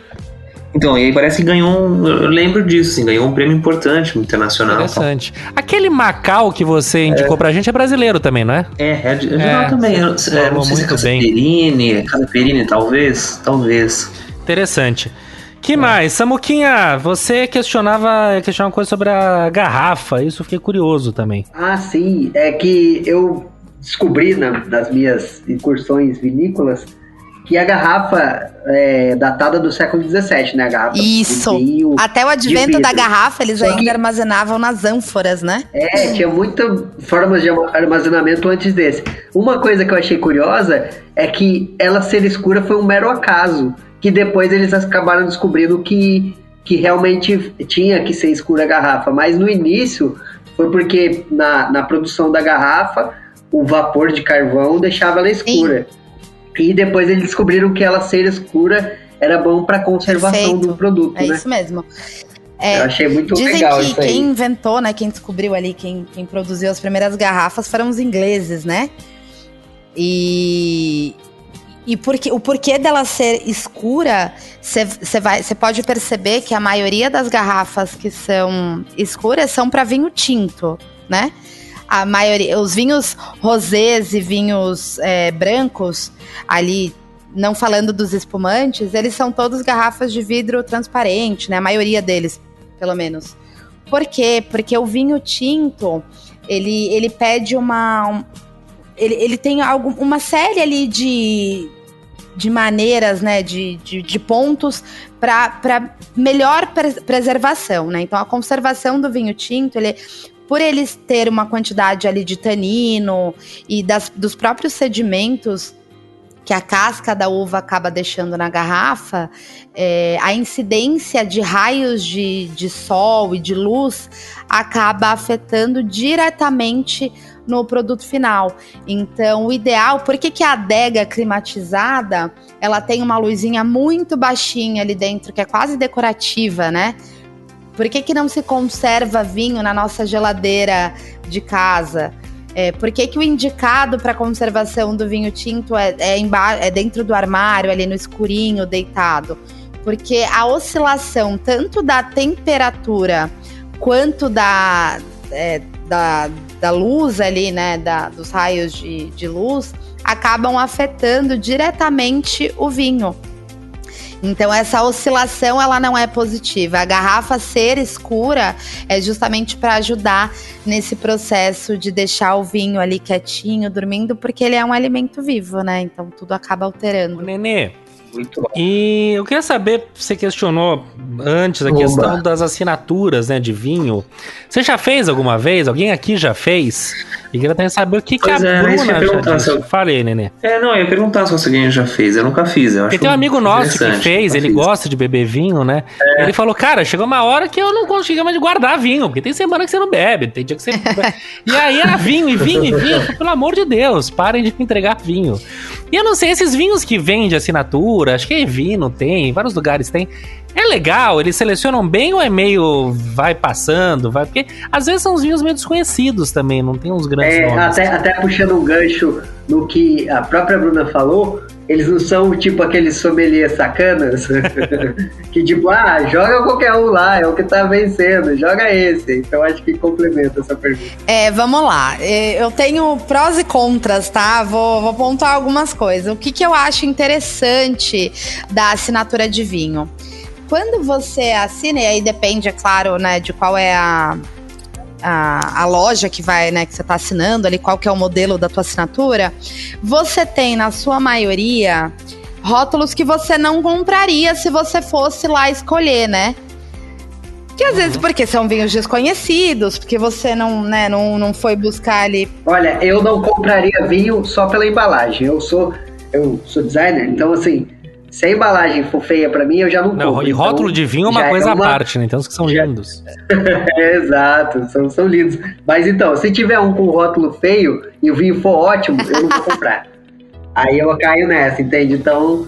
Então, e aí parece que ganhou eu lembro disso, assim, ganhou um prêmio importante internacional. Interessante. Aquele Macau que você indicou pra gente é brasileiro também, não é? É de lá também. Não sei se é Casa Perini, talvez. Interessante. Que mais? Samuquinha, você questionava uma coisa sobre a garrafa, isso eu fiquei curioso também. Ah, sim, é que eu descobri nas minhas incursões vinícolas que a garrafa é datada do século XVII, né? A garrafa isso. Até o advento da garrafa, eles ainda armazenavam nas ânforas, né? Tinha muitas formas de armazenamento antes desse. Uma coisa que eu achei curiosa é que ela ser escura foi um mero acaso, que depois eles acabaram descobrindo que realmente tinha que ser escura a garrafa. Mas no início foi porque na produção da garrafa, o vapor de carvão deixava ela escura. Sim. E depois eles descobriram que ela ser escura era bom para conservação do produto, né? É isso mesmo. Eu achei muito legal isso aí. Dizem que quem inventou, né, quem descobriu ali, quem produziu as primeiras garrafas foram os ingleses, né? E o porquê dela ser escura, você pode perceber que a maioria das garrafas que são escuras são para vinho tinto, né? A maioria, os vinhos rosés e vinhos brancos, ali, não falando dos espumantes, eles são todos garrafas de vidro transparente, né? A maioria deles, pelo menos. Por quê? Porque o vinho tinto, ele pede ele tem uma série ali de maneiras, né? De pontos para melhor preservação, né? Então, a conservação do vinho tinto, por eles ter uma quantidade ali de tanino e dos próprios sedimentos que a casca da uva acaba deixando na garrafa, a incidência de raios de sol e de luz acaba afetando diretamente no produto final. Então, o ideal, por que a adega climatizada, ela tem uma luzinha muito baixinha ali dentro, que é quase decorativa, né? Por que não se conserva vinho na nossa geladeira de casa? Por que o indicado para conservação do vinho tinto é dentro do armário, ali no escurinho, deitado? Porque a oscilação tanto da temperatura quanto da luz ali, né, dos raios de luz, acabam afetando diretamente o vinho. Então, essa oscilação, ela não é positiva. A garrafa ser escura é justamente para ajudar nesse processo de deixar o vinho ali quietinho, dormindo, porque ele é um alimento vivo, né? Então, tudo acaba alterando. Nenê, muito bom. E eu queria saber, você questionou antes a questão das assinaturas, né, de vinho. Você já fez alguma vez? Alguém aqui já fez? E queria também saber o que a Bruna já disse. Falei, Nenê. Eu ia perguntar se alguém já fez. Eu nunca fiz. Porque tem um amigo nosso que fez, ele gosta de beber vinho, né? Ele falou, cara, chegou uma hora que eu não conseguia mais guardar vinho, porque tem semana que você não bebe, tem dia que você... E aí era vinho. Pelo amor de Deus, parem de me entregar vinho. E eu não sei, esses vinhos que vêm de assinatura, acho que é Vino tem, vários lugares tem. É legal? Eles selecionam bem ou é meio vai passando? Porque às vezes são uns vinhos meio desconhecidos também, não tem uns grandes nomes. Até puxando um gancho no que a própria Bruna falou, eles não são tipo aqueles sommeliers sacanas que tipo, joga qualquer um lá, é o que tá vencendo, joga esse. Então acho que complementa essa pergunta. Vamos lá. Eu tenho prós e contras, tá? Vou pontuar algumas coisas. O que eu acho interessante da assinatura de vinho? Quando você assina, e aí depende, é claro, né, de qual é a loja que vai, né, que você está assinando ali, qual que é o modelo da tua assinatura, você tem, na sua maioria, rótulos que você não compraria se você fosse lá escolher, né? Que às vezes porque são vinhos desconhecidos, porque você não foi buscar ali... Olha, eu não compraria vinho só pela embalagem. Eu sou designer, então assim... Se a embalagem for feia pra mim, eu já não compro. Não, e rótulo de vinho é uma coisa à parte, né? Tem uns que são lindos. Exato, são lindos. Mas então, se tiver um com rótulo feio e o vinho for ótimo, eu não vou comprar. Aí eu caio nessa, entende? Então,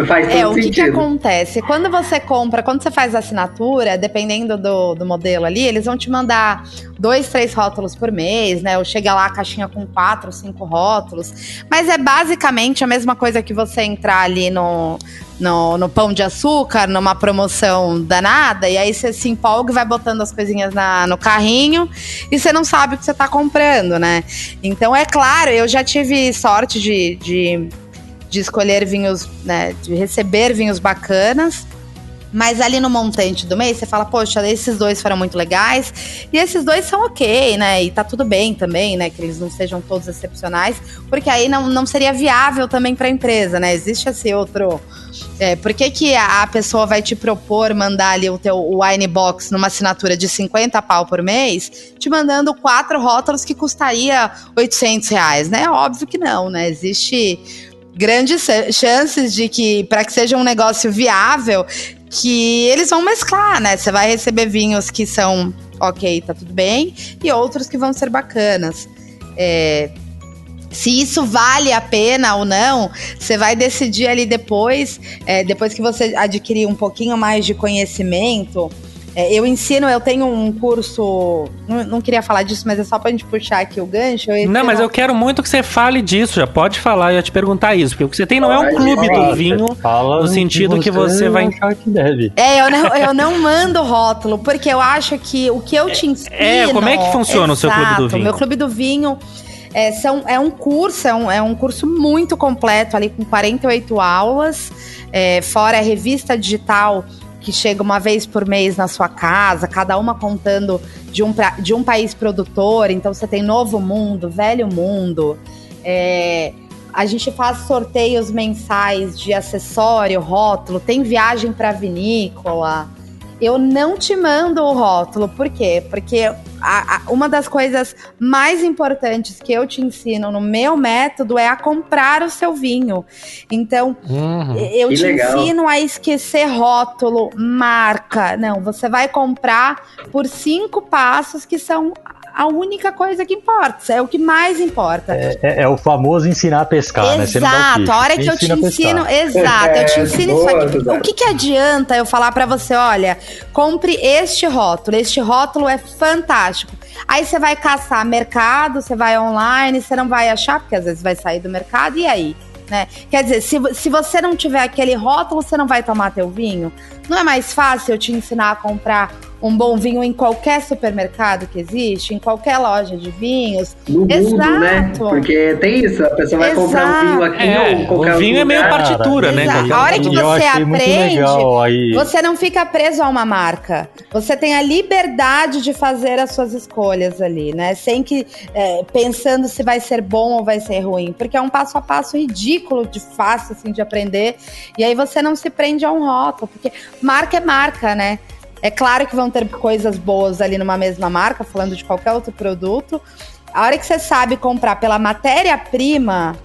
faz todo sentido. O que acontece? Quando você compra, quando você faz a assinatura, dependendo do modelo ali, eles vão te mandar 2, 3 rótulos por mês, né? Ou chega lá a caixinha com 4, 5 rótulos. Mas é basicamente a mesma coisa que você entrar ali no Pão de Açúcar, numa promoção danada, e aí você se empolga e vai botando as coisinhas no carrinho e você não sabe o que você tá comprando, né? Então, é claro, eu já tive sorte de escolher vinhos, né, de receber vinhos bacanas, mas ali no montante do mês, você fala, poxa, esses 2 foram muito legais, e esses 2 são ok, né, e tá tudo bem também, né, que eles não sejam todos excepcionais, porque aí não seria viável também pra empresa, né, existe esse outro... por que a pessoa vai te propor mandar ali o teu wine box numa assinatura de 50 pau por mês, te mandando 4 rótulos que custaria R$800, né, óbvio que não, né, existe... grandes chances de que, para que seja um negócio viável, que eles vão mesclar, né? Você vai receber vinhos que são ok, tá tudo bem, e outros que vão ser bacanas. Se isso vale a pena ou não, você vai decidir ali depois que você adquirir um pouquinho mais de conhecimento. Eu tenho um curso, não queria falar disso, mas é só pra gente puxar aqui o gancho. Mas eu quero muito que você fale disso, já pode falar, eu ia te perguntar isso, porque o que você tem não é um clube do vinho, no sentido que você vai... que deve. Eu não mando rótulo, porque eu acho que o que eu te ensino... como é que funciona o seu clube do vinho? Meu clube do vinho... É um curso muito completo, ali com 48 aulas, fora a revista digital, que chega uma vez por mês na sua casa, cada uma contando de um país produtor. Então você tem Novo Mundo, Velho Mundo. A gente faz sorteios mensais de acessório, rótulo, tem viagem para vinícola. Eu não te mando o rótulo, por quê? Porque uma das coisas mais importantes que eu te ensino no meu método é a comprar o seu vinho. Então, eu te ensino a esquecer rótulo, marca. Não, você vai comprar por 5 passos que são a única coisa que importa, é o que mais importa. É o famoso ensinar a pescar, né? Exato, a hora que eu te ensino, eu te ensino isso aqui. O que adianta eu falar pra você, olha, compre este rótulo é fantástico. Aí você vai caçar mercado, você vai online, você não vai achar, porque às vezes vai sair do mercado, e aí? Né? Quer dizer, se você não tiver aquele rótulo, você não vai tomar teu vinho? Não é mais fácil eu te ensinar a comprar um bom vinho em qualquer supermercado que existe, em qualquer loja de vinhos? No mundo, né? Porque tem isso, a pessoa vai comprar um vinho aqui ou qualquer o vinho é meio partitura, né? A hora que você aprende, você não fica preso a uma marca. Você tem a liberdade de fazer as suas escolhas ali, né? Sem que, pensando se vai ser bom ou vai ser ruim. Porque é um passo a passo ridículo, de fácil, assim, de aprender. E aí você não se prende a um rótulo, porque marca é marca, né? É claro que vão ter coisas boas ali numa mesma marca, falando de qualquer outro produto. A hora que você sabe comprar pela matéria-prima,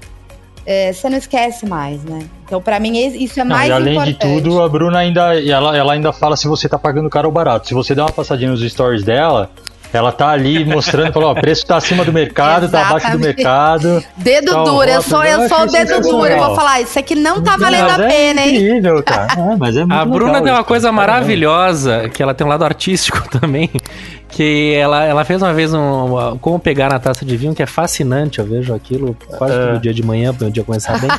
você não esquece mais, né? Então, pra mim, isso é mais importante. Além de tudo, a Bruna ela ainda fala se você tá pagando caro ou barato. Se você der uma passadinha nos stories dela, ela tá ali mostrando, falou, o preço tá acima do mercado, tá abaixo do mercado. Dedo duro, eu sou o dedo duro. Eu vou falar, isso aqui não tá valendo a pena, hein? Incrível, cara. Mas é muito a Bruna tem uma coisa maravilhosa, que ela tem um lado artístico também, que ela fez uma vez como pegar na taça de vinho, que é fascinante, eu vejo aquilo quase todo dia de manhã, para o dia começar bem.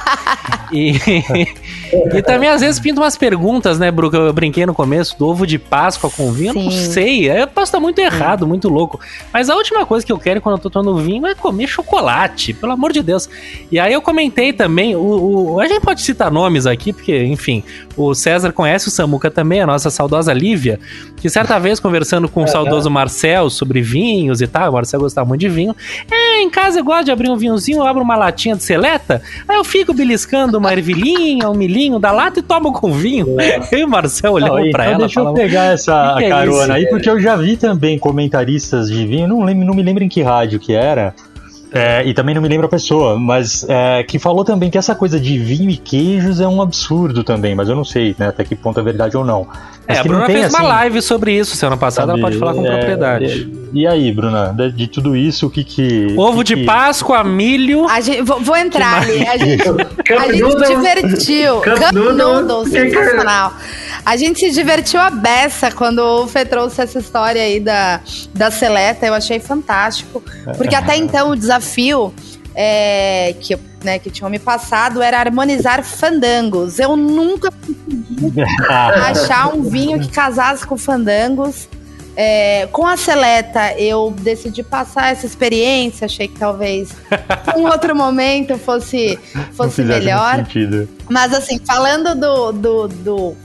E também às vezes pinta umas perguntas, né, Bru, que eu brinquei no começo, do ovo de Páscoa com vinho. Sim. Eu não sei, eu posso estar muito errado, muito louco, mas a última coisa que eu quero quando eu tô tomando vinho é comer chocolate, pelo amor de Deus. E aí eu comentei também, a gente pode citar nomes aqui, porque, enfim, o César conhece o Samuca também, a nossa saudosa Lívia, que certa vez conversando com o saudoso Marcel sobre vinhos e tal, o Marcel gostava muito de vinho, em casa eu gosto de abrir um vinhozinho, eu abro uma latinha de seleta, aí eu fico beliscando uma ervilhinha, um milhinho da lata e tomo com vinho. Nossa. Eu e o Marcel olhamos pra ela. Deixa eu pegar essa carona aí, porque eu já vi também comentaristas de vinho, não me lembro em que rádio que era, E também não me lembro a pessoa, mas que falou também que essa coisa de vinho e queijos é um absurdo também, mas eu não sei, né, até que ponto é verdade ou não. Mas a Bruna fez uma live sobre isso semana passada, ela pode falar com propriedade. E aí, Bruna, de tudo isso, o que... Ovo de Páscoa, milho... Vou entrar ali. A gente se divertiu. Cup Noodles, sensacional. A gente se divertiu a beça quando o Fê trouxe essa história aí da seleta. Eu achei fantástico. Porque até então o desafio que tinham me passado era harmonizar fandangos. Eu nunca consegui achar um vinho que casasse com fandangos. Com a seleta, eu decidi passar essa experiência. Achei que talvez um outro momento fosse melhor. Mas assim, falando dos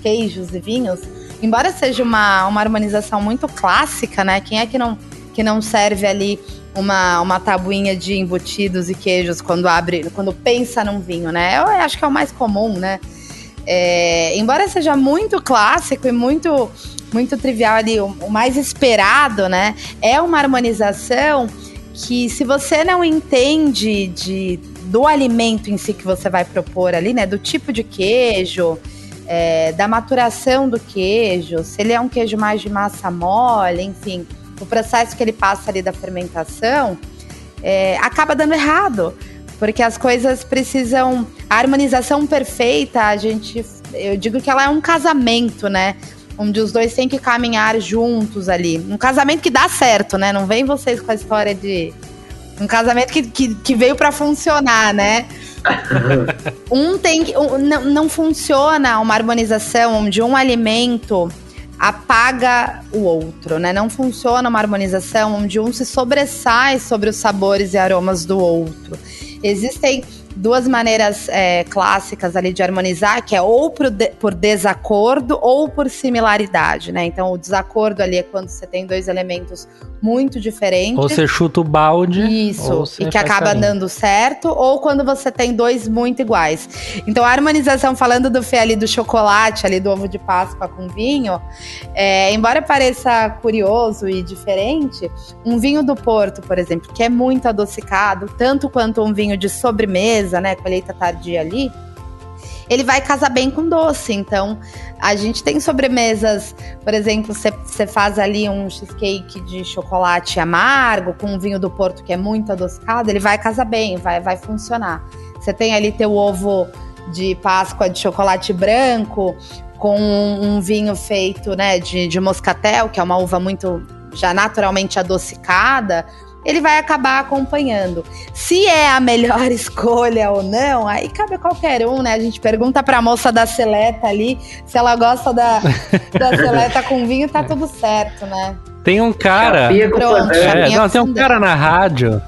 queijos e vinhos, embora seja uma harmonização muito clássica, né? Quem é que não serve ali uma tabuinha de embutidos e queijos quando pensa num vinho, né? Eu acho que é o mais comum, né? Embora seja muito clássico e muito trivial ali, o mais esperado, né? É uma harmonização que, se você não entende do alimento em si que você vai propor ali, né? Do tipo de queijo, da maturação do queijo, se ele é um queijo mais de massa mole, enfim, o processo que ele passa ali da fermentação, acaba dando errado. Porque as coisas precisam... A harmonização perfeita, eu digo que ela é um casamento, né? Onde os dois têm que caminhar juntos ali. Um casamento que dá certo, né? Não vem vocês com a história de... Um casamento que veio pra funcionar, né? Não funciona uma harmonização onde um alimento apaga o outro, né? Não funciona uma harmonização onde um se sobressai sobre os sabores e aromas do outro. Existem duas maneiras clássicas ali de harmonizar, que é ou por desacordo ou por similaridade, né? Então, o desacordo ali é quando você tem dois elementos muito diferentes. Ou você chuta o balde. Isso, e que acaba dando certo. Ou quando você tem dois muito iguais. Então, a harmonização, falando do Fê ali do chocolate, ali do ovo de Páscoa com vinho, embora pareça curioso e diferente, um vinho do Porto, por exemplo, que é muito adocicado, tanto quanto um vinho de sobremesa, né, colheita tardia ali, ele vai casar bem com doce. Então, a gente tem sobremesas, por exemplo, você faz ali um cheesecake de chocolate amargo com um vinho do Porto que é muito adocicado, ele vai casar bem, vai funcionar. Você tem ali teu ovo de Páscoa de chocolate branco com um vinho feito, né, de moscatel, que é uma uva muito já naturalmente adocicada, ele vai acabar acompanhando. Se é a melhor escolha ou não, aí cabe a qualquer um, né? A gente pergunta pra moça da seleta ali, se ela gosta da seleta com vinho, tá tudo certo, né? Tem um cara... tem um cara na rádio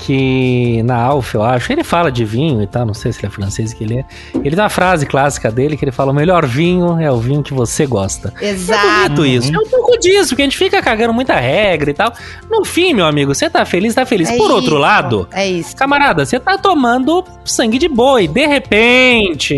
que, na Alf, eu acho, ele fala de vinho e tal, não sei se ele é francês que ele é. Ele tem uma frase clássica dele que ele fala: o melhor vinho é o vinho que você gosta. Exato. É bonito isso. É um pouco disso, porque a gente fica cagando muita regra e tal. No fim, meu amigo, você tá feliz, tá feliz. Por outro lado, camarada, você tá tomando sangue de boi. De repente,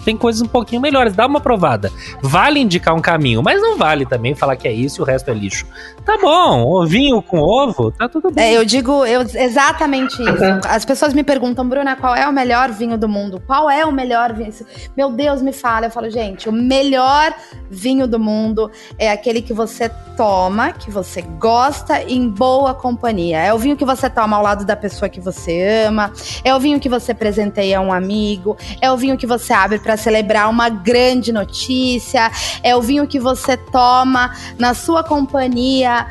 tem coisas um pouquinho melhores. Dá uma provada. Vale indicar um caminho, mas não vale também falar que é isso e o resto é lixo. Tá bom, ovinho com ovo, tá tudo bem. Eu digo exatamente isso. As pessoas me perguntam: Bruna, qual é o melhor vinho do mundo? Qual é o melhor vinho? Meu Deus, me fala. Eu falo: gente, o melhor vinho do mundo é aquele que você toma, que você gosta, em boa companhia. É o vinho que você toma ao lado da pessoa que você ama, é o vinho que você presenteia a um amigo, é o vinho que você abre para celebrar uma grande notícia, é o vinho que você toma na sua companhia,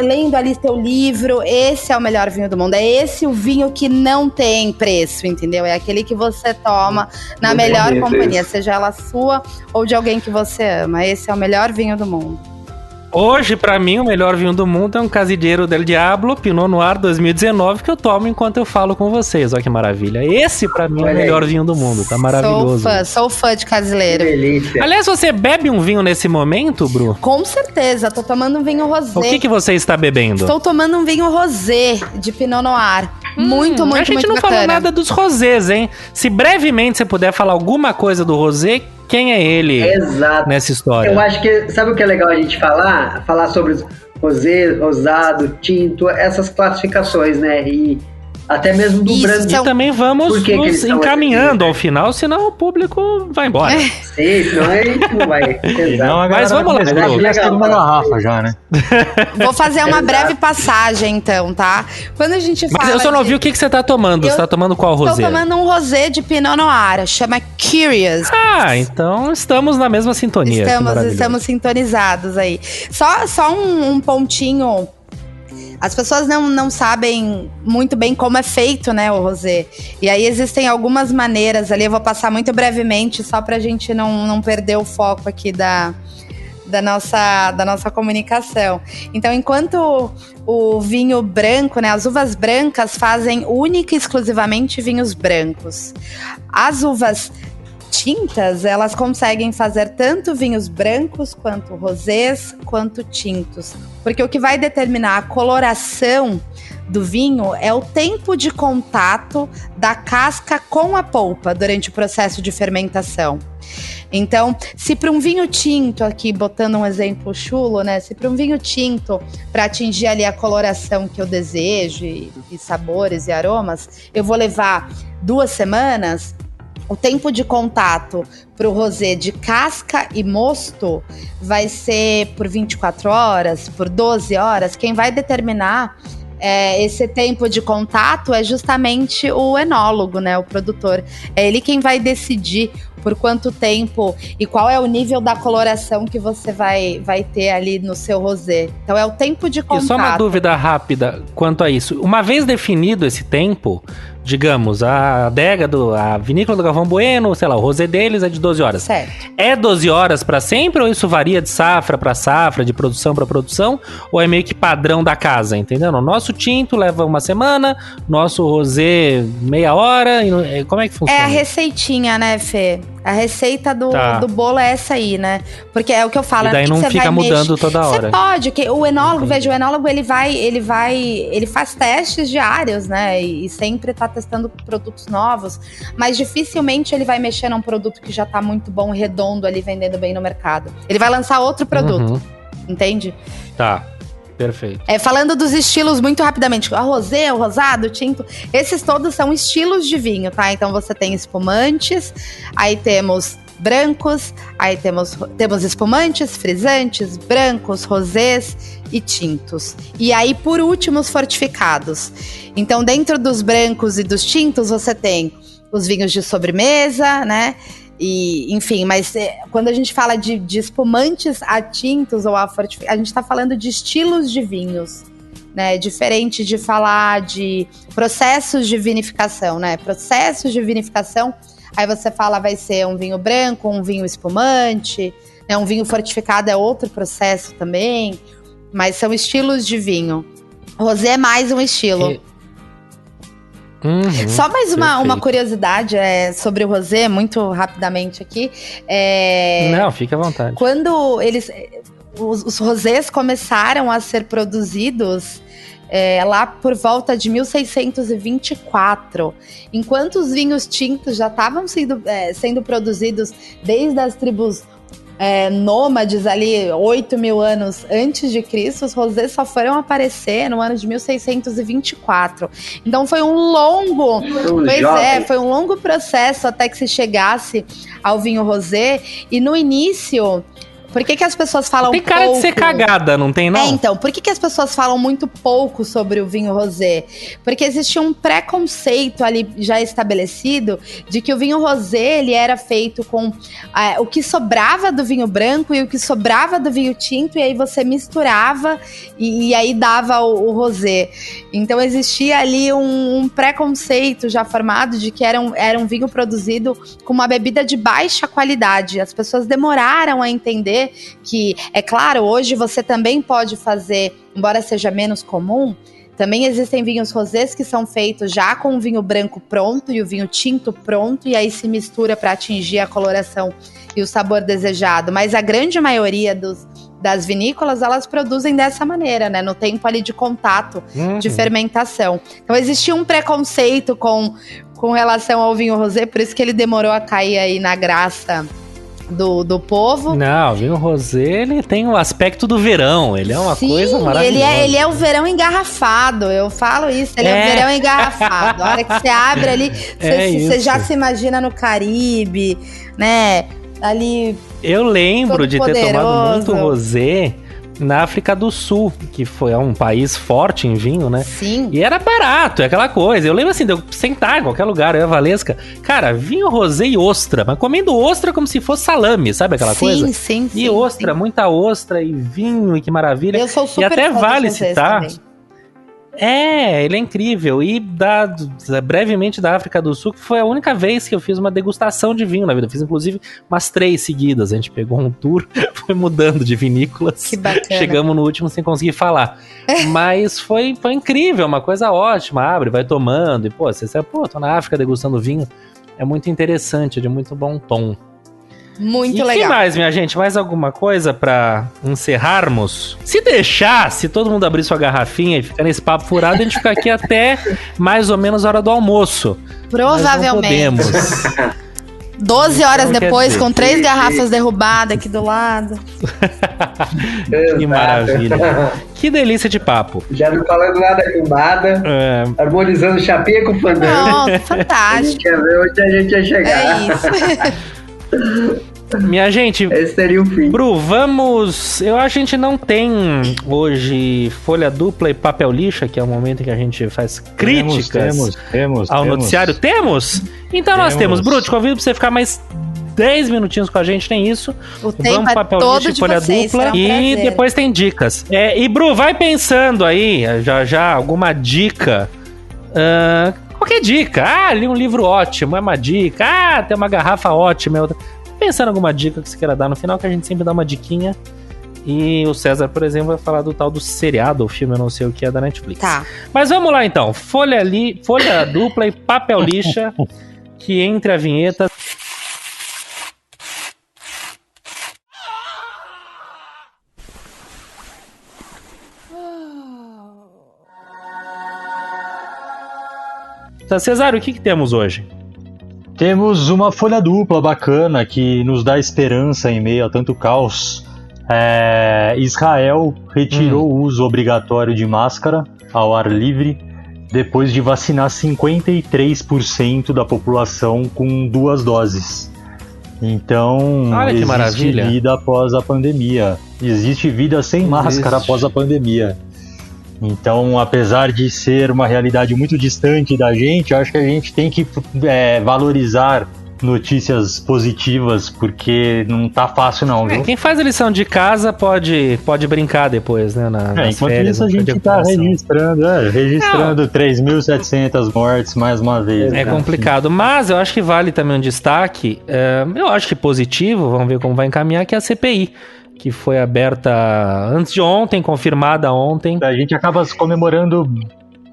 lendo ali teu livro. Esse é o melhor vinho do mundo. É esse o vinho que não tem preço, entendeu? É aquele que você toma na melhor companhia, seja ela sua ou de alguém que você ama. Esse é o melhor vinho do mundo. Hoje, pra mim, o melhor vinho do mundo é um Casideiro del Diablo Pinot Noir 2019 que eu tomo enquanto eu falo com vocês. Olha que maravilha. Esse, pra mim, é o melhor vinho do mundo. Tá maravilhoso. Sou fã de Casileiro. Delícia. Aliás, você bebe um vinho nesse momento, Bru? Com certeza. Tô tomando um vinho rosé. O que você está bebendo? Estou tomando um vinho rosé de Pinot Noir. Muito bacana. A gente não falou nada dos rosés, hein? Se brevemente você puder falar alguma coisa do rosé, quem é ele? Exato. Nessa história? Eu acho que, sabe o que é legal a gente falar? Falar sobre rosé, rosado, tinto, essas classificações, né? E até mesmo do branco. E também vamos nos encaminhando ao final, senão o público vai embora. Sim, senão a gente não vai. Mas vamos lá, a segunda garrafa já, né? Vou fazer uma breve passagem, então, tá? Quando a gente fala. Mas eu só não vi o que você tá tomando. Você tá tomando qual rosé? Tô tomando um rosé de Pinot Noir, chama Curious. Ah, então estamos na mesma sintonia. Estamos sintonizados aí. Só um pontinho. As pessoas não sabem muito bem como é feito, né, o rosé. E aí existem algumas maneiras ali, eu vou passar muito brevemente, só pra gente não perder o foco aqui da nossa comunicação. Então, enquanto o vinho branco, né, as uvas brancas fazem única e exclusivamente vinhos brancos. As uvas tintas, elas conseguem fazer tanto vinhos brancos, quanto rosés, quanto tintos. Porque o que vai determinar a coloração do vinho é o tempo de contato da casca com a polpa durante o processo de fermentação. Então, se para um vinho tinto, aqui botando um exemplo chulo, né? Se para um vinho tinto, para atingir ali a coloração que eu desejo, e sabores e aromas, eu vou levar 2 semanas, o tempo de contato para o rosé de casca e mosto vai ser por 24 horas, por 12 horas. Quem vai determinar esse tempo de contato é justamente o enólogo, né, o produtor. É ele quem vai decidir por quanto tempo e qual é o nível da coloração que você vai ter ali no seu rosé. Então é o tempo de contato. E só uma dúvida rápida quanto a isso. Uma vez definido esse tempo, digamos, a vinícola do Galvão Bueno, sei lá, o rosé deles é de 12 horas. Certo. É 12 horas pra sempre ou isso varia de safra pra safra, de produção pra produção? Ou é meio que padrão da casa, entendeu? O nosso tinto leva 1 semana, nosso rosé meia hora, como é que funciona? É a receitinha, né, Fê? A receita do bolo é essa aí, né? Porque é o que eu falo. E daí não fica mudando toda hora. Você pode, que o enólogo, veja, o enólogo ele faz testes diários, né? E sempre tá testando produtos novos, mas dificilmente ele vai mexer num produto que já tá muito bom, redondo ali, vendendo bem no mercado. Ele vai lançar outro produto, entende? Tá. Perfeito. Falando dos estilos muito rapidamente, o rosé, o rosado, o tinto, esses todos são estilos de vinho, tá? Então você tem espumantes, aí temos brancos, aí temos espumantes, frisantes, brancos, rosés e tintos. E aí, por último, os fortificados. Então, dentro dos brancos e dos tintos, você tem os vinhos de sobremesa, né? E, enfim, mas quando a gente fala de espumantes a tintos ou a fortificados, a gente está falando de estilos de vinhos, né? Diferente de falar de processos de vinificação, né? Processos de vinificação, aí você fala, vai ser um vinho branco, um vinho espumante, né? Um vinho fortificado é outro processo também, mas são estilos de vinho. Rosé é mais um estilo. Só mais uma curiosidade sobre o rosé, muito rapidamente aqui. Não, fica à vontade. Quando os rosés começaram a ser produzidos lá por volta de 1624, enquanto os vinhos tintos já estavam sendo produzidos desde as tribos nômades ali 8.000 anos antes de Cristo, os rosés só foram aparecer no ano de 1624. Então foi um longo processo até que se chegasse ao vinho rosé. E no início, por que as pessoas falam pouco? Tem cara de ser cagada, não tem não? Então, por que as pessoas falam muito pouco sobre o vinho rosé? Porque existia um preconceito ali já estabelecido de que o vinho rosé, ele era feito com o que sobrava do vinho branco e o que sobrava do vinho tinto, e aí você misturava e aí dava o rosé. Então existia ali um preconceito já formado de que era um vinho produzido com uma bebida de baixa qualidade. As pessoas demoraram a entender que, é claro, hoje você também pode fazer, embora seja menos comum, também existem vinhos rosés que são feitos já com o vinho branco pronto e o vinho tinto pronto, e aí se mistura para atingir a coloração e o sabor desejado. Mas a grande maioria das vinícolas, elas produzem dessa maneira, né? No tempo ali de contato, de fermentação. Então existia um preconceito com relação ao vinho rosé, por isso que ele demorou a cair aí na graça do povo. Não, o vinho rosé, ele tem o aspecto do verão, ele é uma coisa maravilhosa. Ele é o verão engarrafado, eu falo isso, ele é o verão engarrafado. A hora que você abre ali, você já se imagina no Caribe, né? Ali. Eu lembro de ter tomado muito rosé na África do Sul, que é um país forte em vinho, né? Sim. E era barato, é aquela coisa. Eu lembro assim, de eu sentar em qualquer lugar, eu e a Valesca, cara, vinho rosé e ostra, mas comendo ostra como se fosse salame, sabe aquela coisa? Sim. E ostra, muita ostra e vinho, e que maravilha. Eu sou super e até fã vale de citar. também. Ele é incrível. E brevemente da África do Sul, que foi a única vez que eu fiz uma degustação de vinho na vida. Eu fiz inclusive umas 3 seguidas. A gente pegou um tour, foi mudando de vinícolas. Que bacana. Chegamos no último sem conseguir falar. Mas foi incrível, uma coisa ótima. Abre, vai tomando. E você sabe, tô na África degustando vinho. É muito interessante, é de muito bom tom. Muito legal. E que mais, minha gente? Mais alguma coisa pra encerrarmos? Se deixar, se todo mundo abrir sua garrafinha e ficar nesse papo furado, a gente fica aqui até mais ou menos a hora do almoço. Provavelmente. Mas não podemos. 12 horas Então, depois, com 3 garrafas derrubadas aqui do lado. Que maravilha. Que delícia de papo. Já não falando nada com nada, harmonizando chapinha com fandango. Não, fantástico. A gente quer ver onde a gente ia chegar. É isso. Minha gente, esse seria o fim. Bru, vamos... Eu acho que a gente não tem hoje folha dupla e papel lixa, que é o momento em que a gente faz críticas ao noticiário. Temos? Então nós temos. Bru, te convido pra você ficar mais 10 minutinhos com a gente, tem isso. Vamos papel lixa e folha dupla. E depois tem dicas. E Bru, vai pensando aí, já alguma dica... qualquer dica. Li um livro ótimo, é uma dica. Tem uma garrafa ótima, é outra... Pensando em alguma dica que você queira dar no final, que a gente sempre dá uma diquinha. E o César, por exemplo, vai falar do tal do seriado, ou filme, eu não sei o que é, da Netflix. Tá. Mas vamos lá então. Folha dupla e papel lixa, que entre a vinheta... Tá, Cesário, o que temos hoje? Temos uma folha dupla bacana que nos dá esperança em meio a tanto caos. Israel retirou o uso obrigatório de máscara ao ar livre depois de vacinar 53% da população com 2 doses. Então, olha que existe maravilha. Vida após a pandemia. Existe vida sem máscara após a pandemia. Então, apesar de ser uma realidade muito distante da gente, eu acho que a gente tem que valorizar notícias positivas, porque não tá fácil não, viu? Quem faz a lição de casa pode brincar depois, né? Nas enquanto férias, isso a gente tá registrando 3.700 mortes mais uma vez. É complicado, mas eu acho que vale também um destaque, eu acho que positivo, vamos ver como vai encaminhar, que é a CPI, que foi aberta antes de ontem, confirmada ontem. A gente acaba comemorando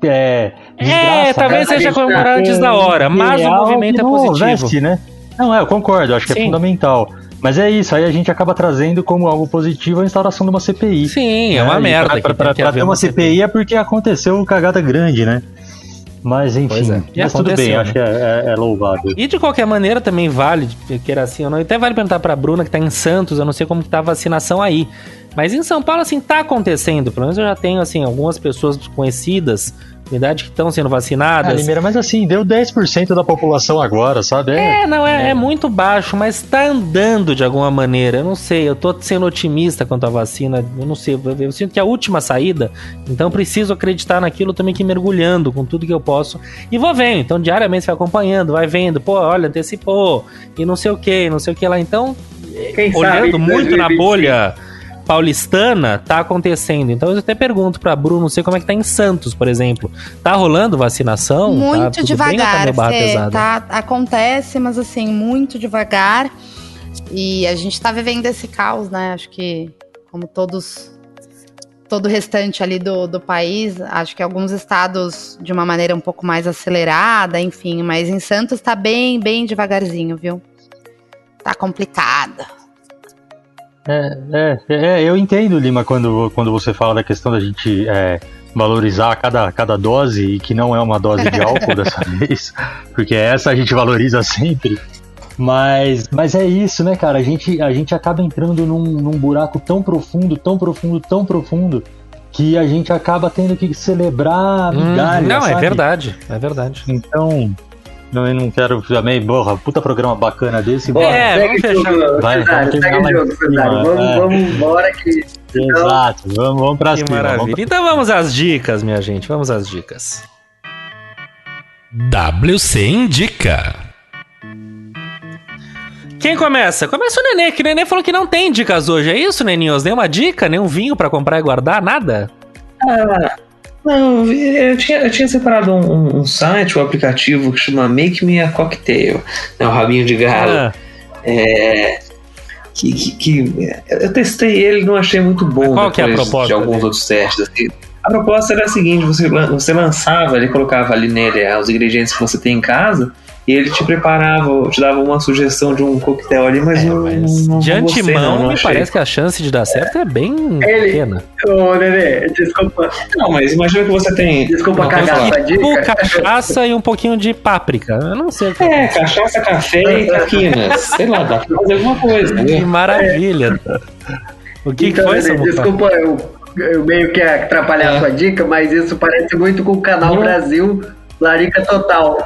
desgraça, talvez seja comemorar antes da hora, mas o movimento é positivo. Veste, né? Não, eu concordo, acho que é fundamental. Mas é isso, aí a gente acaba trazendo como algo positivo a instauração de uma CPI. Sim, é uma merda. Pra ter uma CPI é porque aconteceu cagada grande, né? Mas enfim, mas tudo bem, acho que é louvável. E de qualquer maneira também vale, queira assim ou não, até vale perguntar pra Bruna que tá em Santos, eu não sei como que tá a vacinação aí. Mas em São Paulo, assim, tá acontecendo, pelo menos eu já tenho, assim, algumas pessoas conhecidas, de idade, que estão sendo vacinadas. Limeira, mas assim, deu 10% da população agora, sabe? É muito baixo, mas tá andando de alguma maneira, eu não sei, eu tô sendo otimista quanto à vacina, eu não sei, eu sinto que é a última saída, então preciso acreditar naquilo também, que ir mergulhando com tudo que eu posso, e vou vendo, então diariamente você vai acompanhando, vai vendo, olha, antecipou, e não sei o que lá, então, olhando muito na bolha paulistana, tá acontecendo. Então eu até pergunto pra Bruno, não sei como é que tá em Santos, por exemplo. Tá rolando vacinação? Muito tá devagar, tá acontece, mas assim, muito devagar. E a gente tá vivendo esse caos, né? Acho que, como todo o restante ali do país, acho que alguns estados de uma maneira um pouco mais acelerada, enfim, mas em Santos tá bem, bem devagarzinho, viu? Tá complicado. Eu entendo, Lima, quando você fala da questão da gente valorizar cada dose, e que não é uma dose de álcool dessa vez, porque essa a gente valoriza sempre. Mas é isso, né, cara? A gente acaba entrando num buraco tão profundo, que a gente acaba tendo que celebrar a migalha, não, sabe? é verdade. Então, eu não quero também, puta programa bacana desse. Vamos fechar. Segue o jogo, Cesário. Vamos embora que... Exato, vamos pra cima. Maravilha. Então vamos às dicas, minha gente, vamos às dicas. WC Indica. Quem começa? Começa o Nenê, que o Nenê falou que não tem dicas hoje. É isso, Neninhos? Nenhuma dica? Nenhum vinho pra comprar e guardar? Nada? Não, eu tinha separado um site, um aplicativo que chama Make Me a Cocktail. É o rabinho de galo. Eu testei ele, não achei muito bom. Qual que é a proposta de alguns outros testes. Assim. A proposta era a seguinte: você lançava, ele colocava ali nele os ingredientes que você tem em casa. E ele te preparava, te dava uma sugestão de um coquetel ali, mas não de antemão, não me parece que a chance de dar certo é bem pequena. Ô, Nenê, desculpa. Não, mas imagina que você tem... Desculpa cagar essa dica. Cachaça e um pouquinho de páprica. Eu não sei o que cachaça, café e traquinas. Sei lá, dá pra fazer alguma coisa. Né? Que maravilha. O que então, foi, Nenê, desculpa eu meio que atrapalhar a sua dica, mas isso parece muito com o Canal Brasil... Larica Total.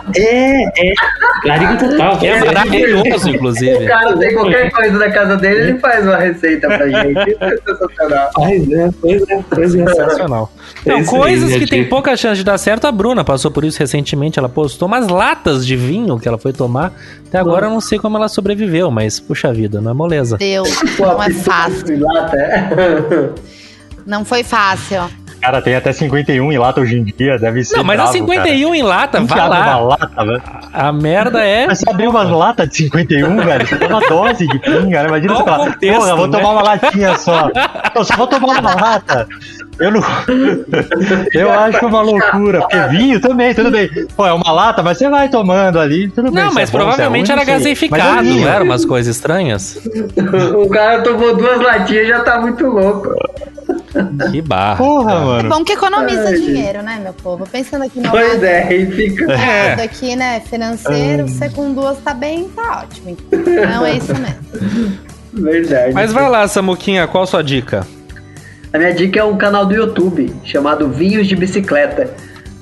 Larica Total. É maravilhoso, inclusive. O cara tem qualquer coisa na casa dele, ele faz uma receita pra gente. Isso é sensacional. Pois é. Sensacional. Então, coisas que tem pouca chance de dar certo, a Bruna passou por isso recentemente, ela postou umas latas de vinho que ela foi tomar. Até agora eu não sei como ela sobreviveu, mas puxa vida, não é moleza. Deus, não é fácil. Não foi fácil. Cara, tem até 51 em lata hoje em dia, deve ser. Não, mas bravo, a 51 cara. em lata, vai lá. Uma lata, velho. A merda é... Mas você abriu uma lata de 51, velho, você toma uma dose de pinga, né? Imagina você falar, porra, vou tomar uma latinha só. Eu só vou tomar uma lata. Eu acho uma loucura, porque vinho também, tudo bem. Pô, é uma lata, mas você vai tomando ali, tudo bem. Não, mas provavelmente era gaseificado, não era umas coisas estranhas? O cara tomou 2 latinhas e já tá muito louco. Que barra. Porra, mano. É bom que economiza dinheiro, né, meu povo? Pensando aqui no lado e fica aqui, né, financeiro, você com 2 tá bem, tá ótimo. Não, é isso mesmo. Verdade. Mas vai lá, Samuquinha, qual a sua dica? A minha dica é um canal do YouTube chamado Vinhos de Bicicleta.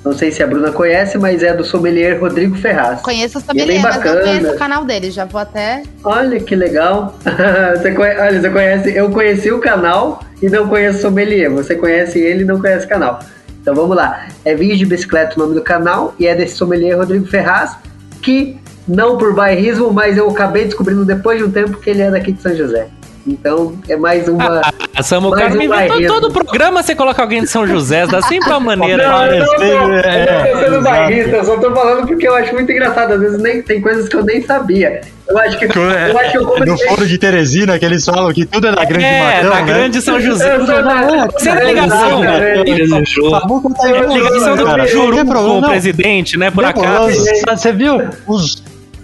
Não sei se a Bruna conhece, mas é do sommelier Rodrigo Ferraz. Conheço o sommelier, mas não conheço o canal dele, já vou até... Olha que legal. Você conhece... Eu conheci o canal e não conheço o sommelier. Você conhece ele e não conhece o canal. Então vamos lá. É Vinhos de Bicicleta o nome do canal e é desse sommelier Rodrigo Ferraz, que não por bairrismo, mas eu acabei descobrindo depois de um tempo que ele é daqui de São José. Então é mais uma... Samuca, me inventou todo o programa, você coloca alguém de São José, dá sempre uma maneira. Eu não tô sendo bairrista, eu só tô falando porque eu acho muito engraçado. Às vezes tem coisas que eu nem sabia. Eu acho que eu comecei... No Foro de Teresina, que eles falam que tudo é da Grande Matão, da Grande São José. Você é ligação. Ligação do Juru com o presidente, né, por acaso. Você viu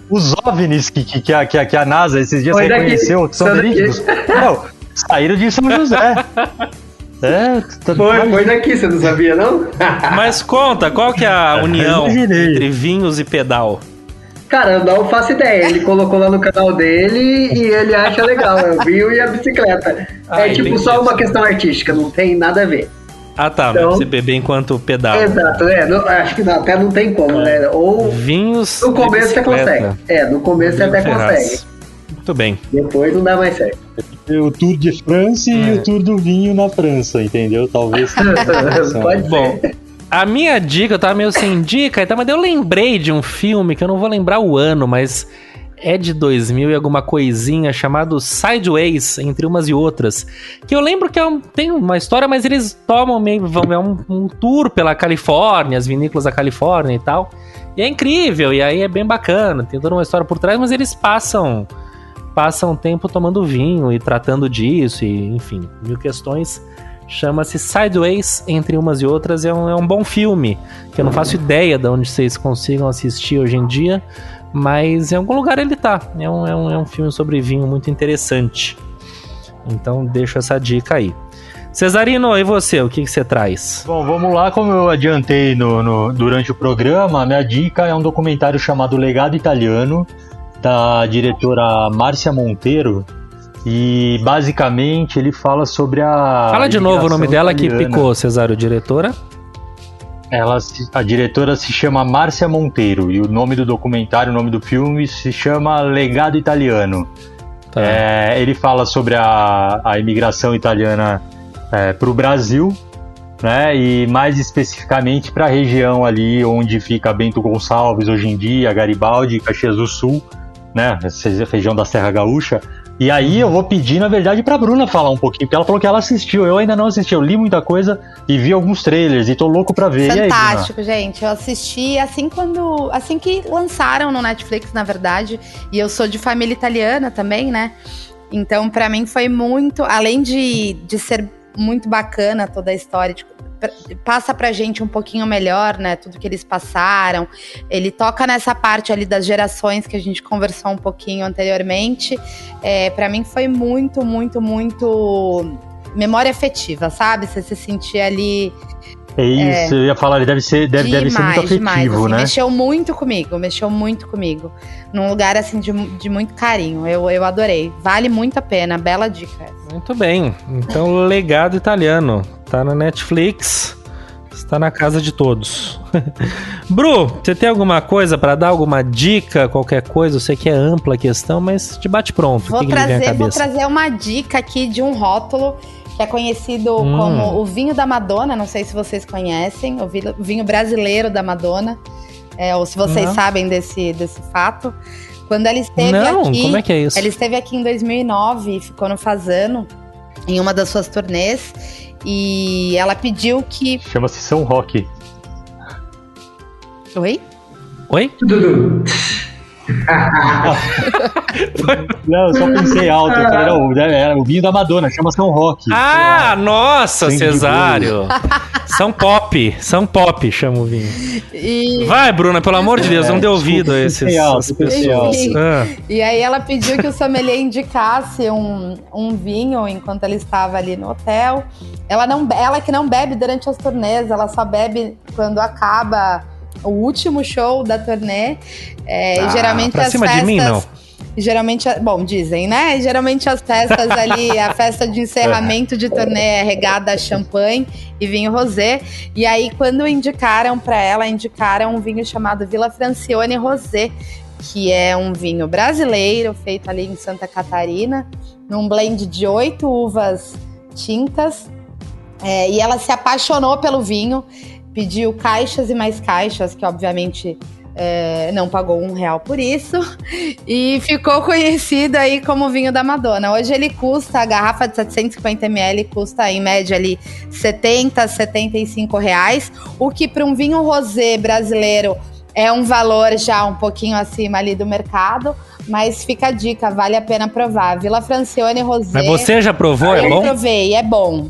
os OVNIs que a NASA esses dias reconheceu, são verídicos? Não, saíram de São José. Foi daqui, você não sabia, não? Mas conta, qual que é a união entre vinhos e pedal? Cara, eu não faço ideia. Ele colocou lá no canal dele e ele acha legal. É o vinho e a bicicleta. É tipo só uma questão artística, não tem nada a ver. Ah, tá, então, você beber enquanto pedal. Exato, acho que até não tem como, né? Ou vinhos no começo você consegue. No começo você até consegue. Muito bem. Depois não dá mais certo. O Tour de France e o Tour do Vinho na França, entendeu? Talvez. Pode bom, a minha dica, eu tava meio sem dica, então, mas eu lembrei de um filme que eu não vou lembrar o ano, mas é de 2000 e alguma coisinha, chamado Sideways, Entre Umas e Outras, que eu lembro que tem uma história, mas eles tomam meio, um tour pela Califórnia, as vinícolas da Califórnia e tal, e é incrível, e aí é bem bacana, tem toda uma história por trás, mas eles passam tempo tomando vinho e tratando disso, e enfim, mil questões. Chama-se Sideways, Entre Umas e Outras, é um bom filme, que eu não faço ideia de onde vocês consigam assistir hoje em dia, mas em algum lugar ele tá. É um filme sobre vinho muito interessante. Então deixo essa dica aí. Cesarino, e você? O que você traz? Bom, vamos lá. Como eu adiantei durante o programa, a minha dica é um documentário chamado Legado Italiano, da diretora Márcia Monteiro. E basicamente ele fala sobre a... Fala de novo o nome dela italiana. que picou, Cesário, diretora. A diretora se chama Márcia Monteiro e o nome do documentário, o nome do filme se chama Legado Italiano. Tá. Ele fala sobre a imigração italiana para o Brasil, né? E mais especificamente para a região ali onde fica Bento Gonçalves hoje em dia, Garibaldi, Caxias do Sul, né? Essa região da Serra Gaúcha. E aí eu vou pedir, na verdade, pra Bruna falar um pouquinho, porque ela falou que ela assistiu, eu ainda não assisti, eu li muita coisa e vi alguns trailers e tô louco pra ver. Fantástico, e aí, gente, eu assisti assim que lançaram no Netflix, na verdade, e eu sou de família italiana também, né, então pra mim foi muito, além de ser muito bacana toda a história, passa pra gente um pouquinho melhor, né, tudo que eles passaram, ele toca nessa parte ali das gerações que a gente conversou um pouquinho anteriormente, pra mim foi muito, muito, muito memória afetiva, sabe, você se sentir ali... É isso, eu ia falar, ele deve ser muito afetivo, demais, assim, né? Mexeu muito comigo, num lugar assim de muito carinho, eu adorei, vale muito a pena, bela dica. Muito bem, então Legado Italiano, tá na Netflix, está na casa de todos. Bru, você tem alguma coisa pra dar, alguma dica, qualquer coisa? Eu sei que é ampla a questão, mas de bate pronto, vou trazer uma dica aqui de um rótulo que é conhecido como o vinho da Madonna, não sei se vocês conhecem, o vinho brasileiro da Madonna, ou se vocês sabem desse fato. Quando ela esteve aqui... Como é que é isso? Ela esteve aqui em 2009 e ficou no Fasano, em uma das suas turnês, e ela pediu que... Chama-se São Roque. Oi? Dudu. Não, eu só pensei alto. Eu falei, era o vinho da Madonna, chama São Roque. Ah, nossa, Sangue Cesário. São Pop, chama o vinho. Vai, Bruna, pelo amor de Deus, não dê ouvido a essas pessoas. E aí ela pediu que o sommelier indicasse um vinho enquanto ela estava ali no hotel. Ela que não bebe durante as turnês, ela só bebe quando acaba o último show da turnê. E geralmente pra as cima festas... de mim, não. Geralmente, bom, dizem, né? Geralmente as festas ali, a festa de encerramento de turnê é regada a champanhe e vinho rosé. E aí, quando indicaram pra ela, indicaram um vinho chamado Villa Francione Rosé, que é um vinho brasileiro, feito ali em Santa Catarina, num blend de 8 uvas tintas. E ela se apaixonou pelo vinho, pediu caixas e mais caixas, que obviamente... não pagou R$1 por isso e ficou conhecido aí como vinho da Madonna. Hoje ele custa, a garrafa de 750ml custa em média ali R$70, R$75, o que para um vinho rosé brasileiro é um valor já um pouquinho acima ali do mercado, mas fica a dica, vale a pena provar. Villa Francione Rosé. Mas você já provou, é bom? Eu provei, é bom.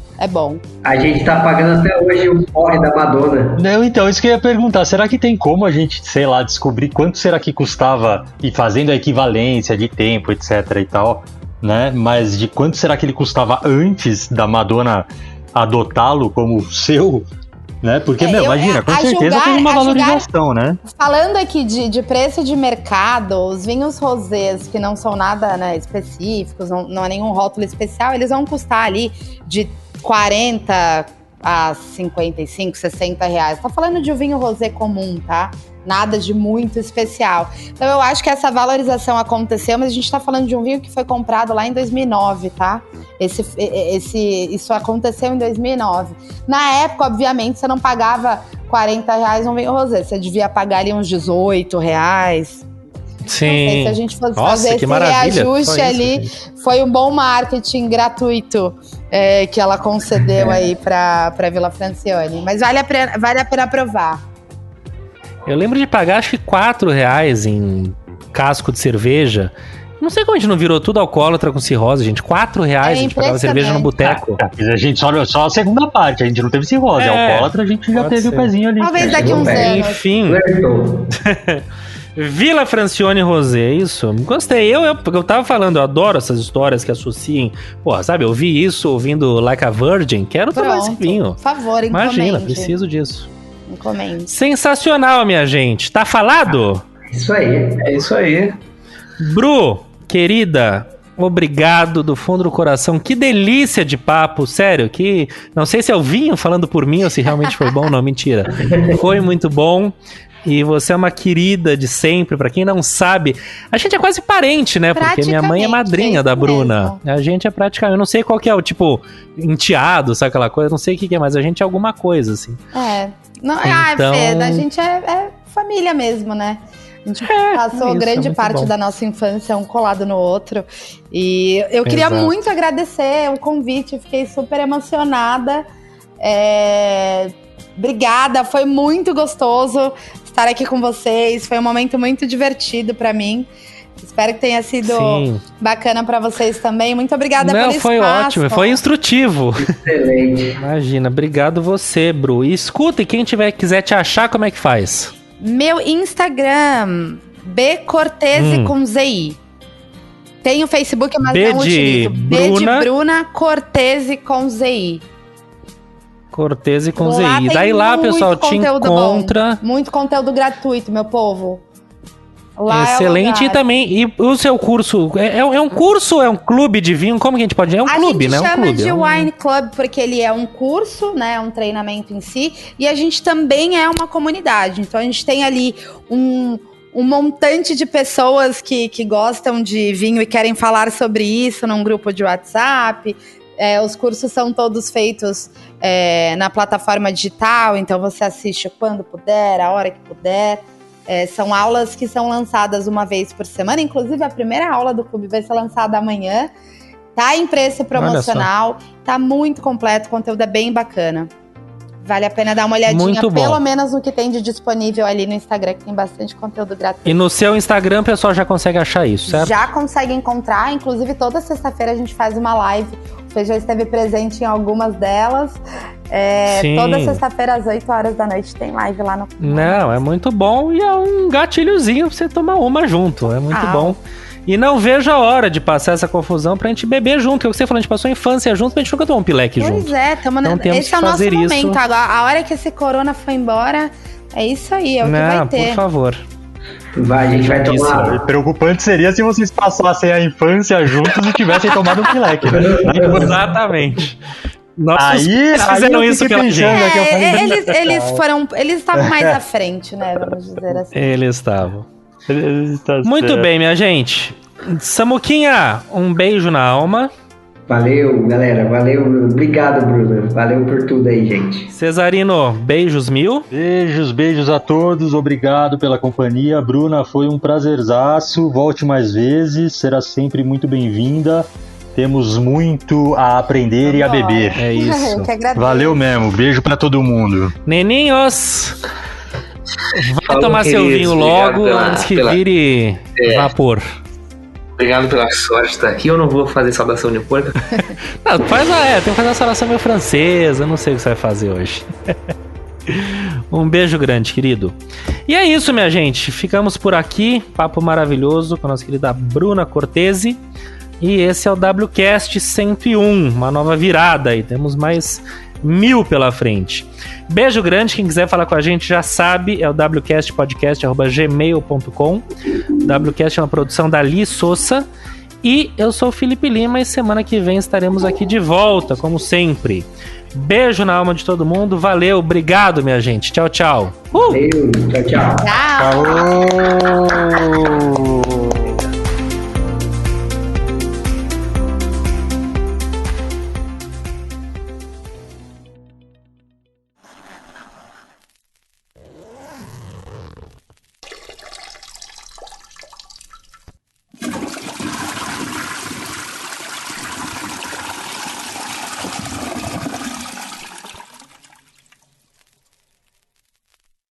A gente tá pagando até hoje o porre da Madonna. Não, então, isso que eu ia perguntar, será que tem como a gente, sei lá, descobrir quanto será que custava, e fazendo a equivalência de tempo, etc e tal, né, mas de quanto será que ele custava antes da Madonna adotá-lo como seu... Né? Porque, imagina, com certeza tem uma valorização, né? Falando aqui de preço de mercado, os vinhos rosés, que não são nada, né, específicos, não é nenhum rótulo especial, eles vão custar ali de 40 a 55, 60 reais. Tá falando de um vinho rosé comum, tá? Nada de muito especial. Então eu acho que essa valorização aconteceu, mas a gente tá falando de um vinho que foi comprado lá em 2009, tá? Isso aconteceu em 2009. Na época, obviamente, você não pagava R$40 um vinho rosé, você devia pagar ali uns R$18. Sim. Não sei, se a gente fosse fazer esse maravilha. reajuste ali, foi um bom marketing gratuito que ela concedeu aí pra Villa Francione. Mas vale a pena provar. Eu lembro de pagar acho que R$4 em casco de cerveja. Não sei como a gente não virou tudo alcoólatra com cirrose, gente. R$4 a gente pagava cerveja no boteco. A gente só a segunda parte, a gente não teve cirrose. Alcoólatra a gente já teve o pezinho ali. Talvez daqui uns anos. Enfim. Villa Francione Rosé, é isso? Gostei. Porque eu tava falando, eu adoro essas histórias que associem. Pô, sabe, eu vi isso ouvindo Like a Virgin. Quero tomar esse vinho. Por favor, encomende. Imagina, preciso disso. Encomende. Sensacional, minha gente. Tá falado? Isso aí. É isso aí. Bru, querida, obrigado do fundo do coração. Que delícia de papo, sério. Que não sei se é o vinho falando por mim ou se realmente foi bom. Não, mentira. Foi muito bom. E você é uma querida de sempre. Pra quem não sabe, a gente é quase parente, né? Porque minha mãe é madrinha da Bruna. Mesmo. A gente é praticamente... Eu não sei qual que é o tipo enteado, sabe aquela coisa? Eu não sei o que é, mas a gente é alguma coisa, assim. Não, então... Fê, a gente é família mesmo, né? A gente passou grande parte da nossa infância um colado no outro. E eu queria muito agradecer o convite. Fiquei super emocionada. Obrigada, foi muito gostoso estar aqui com vocês. Foi um momento muito divertido pra mim. Espero que tenha sido bacana pra vocês também. Muito obrigada pelo espaço. Foi ótimo, foi instrutivo. Excelente. Imagina, obrigado você, Bru. E escuta, e quem quiser te achar, como é que faz? Meu Instagram, bcortese com ZI. Tem o Facebook, mas não utilizo. B de Bruna, Cortese com ZI. Cortese com ZI. Daí lá, pessoal, te encontra. Muito conteúdo gratuito, meu povo. Lá excelente. E também, e o seu curso, é um curso ou é um clube de vinho? Como que a gente pode dizer? É um clube, né? A gente chama de Wine Club porque ele é um curso, né? Um treinamento em si. E a gente também é uma comunidade. Então a gente tem ali um montante de pessoas que gostam de vinho e querem falar sobre isso num grupo de WhatsApp. Os cursos são todos feitos na plataforma digital, então você assiste quando puder, a hora que puder. São aulas que são lançadas uma vez por semana, inclusive a primeira aula do clube vai ser lançada amanhã. Tá em preço promocional, tá muito completo, o conteúdo é bem bacana. Vale a pena dar uma olhadinha, pelo menos no que tem de disponível ali no Instagram, que tem bastante conteúdo gratuito. E no seu Instagram o pessoal já consegue achar isso, certo? Já consegue encontrar, inclusive toda sexta-feira a gente faz uma live. O Fê já esteve presente em algumas delas. Toda sexta-feira às 8 horas da noite tem live lá no... Não, é muito bom e é um gatilhozinho pra você tomar uma junto, é muito bom. E não vejo a hora de passar essa confusão pra gente beber junto, que é o que você falou, a gente passou a infância junto, a gente nunca tomou um pileque junto. Pois é, esse é o nosso momento agora. A hora que esse corona foi embora, é isso aí, é o que vai ter. Por favor. A gente vai tomar. Preocupante seria se vocês passassem a infância juntos e tivessem tomado um pileque, né? Exatamente. Aí fizeram isso pela gente. Eles estavam mais à frente, né? Vamos dizer assim. Eles estavam. Muito bem, minha gente. Samuquinha, um beijo na alma. Valeu, galera. Valeu. Obrigado, Bruno. Valeu por tudo aí, gente. Cesarino, beijos mil. Beijos a todos. Obrigado pela companhia. Bruna, foi um prazerzaço. Volte mais vezes. Será sempre muito bem-vinda. Temos muito a aprender e a beber. É isso. Valeu mesmo. Beijo pra todo mundo. Neninhos, vai tomar seu vinho logo antes que vire vapor. Obrigado pela sorte de estar aqui. Eu não vou fazer saudação de porco. Não, tem que fazer uma saudação meio francesa. Eu não sei o que você vai fazer hoje. Um beijo grande, querido. E é isso, minha gente. Ficamos por aqui. Papo maravilhoso com a nossa querida Bruna Cortese. E esse é o WCast 101. Uma nova virada aí. Temos mais 1000 pela frente. Beijo grande, quem quiser falar com a gente já sabe, é o wcastpodcast@gmail.com. WCast é uma produção da Li Sousa. E eu sou o Felipe Lima e semana que vem estaremos aqui de volta, como sempre. Beijo na alma de todo mundo, valeu, obrigado, minha gente. Tchau, tchau. Valeu, tchau. Tchau.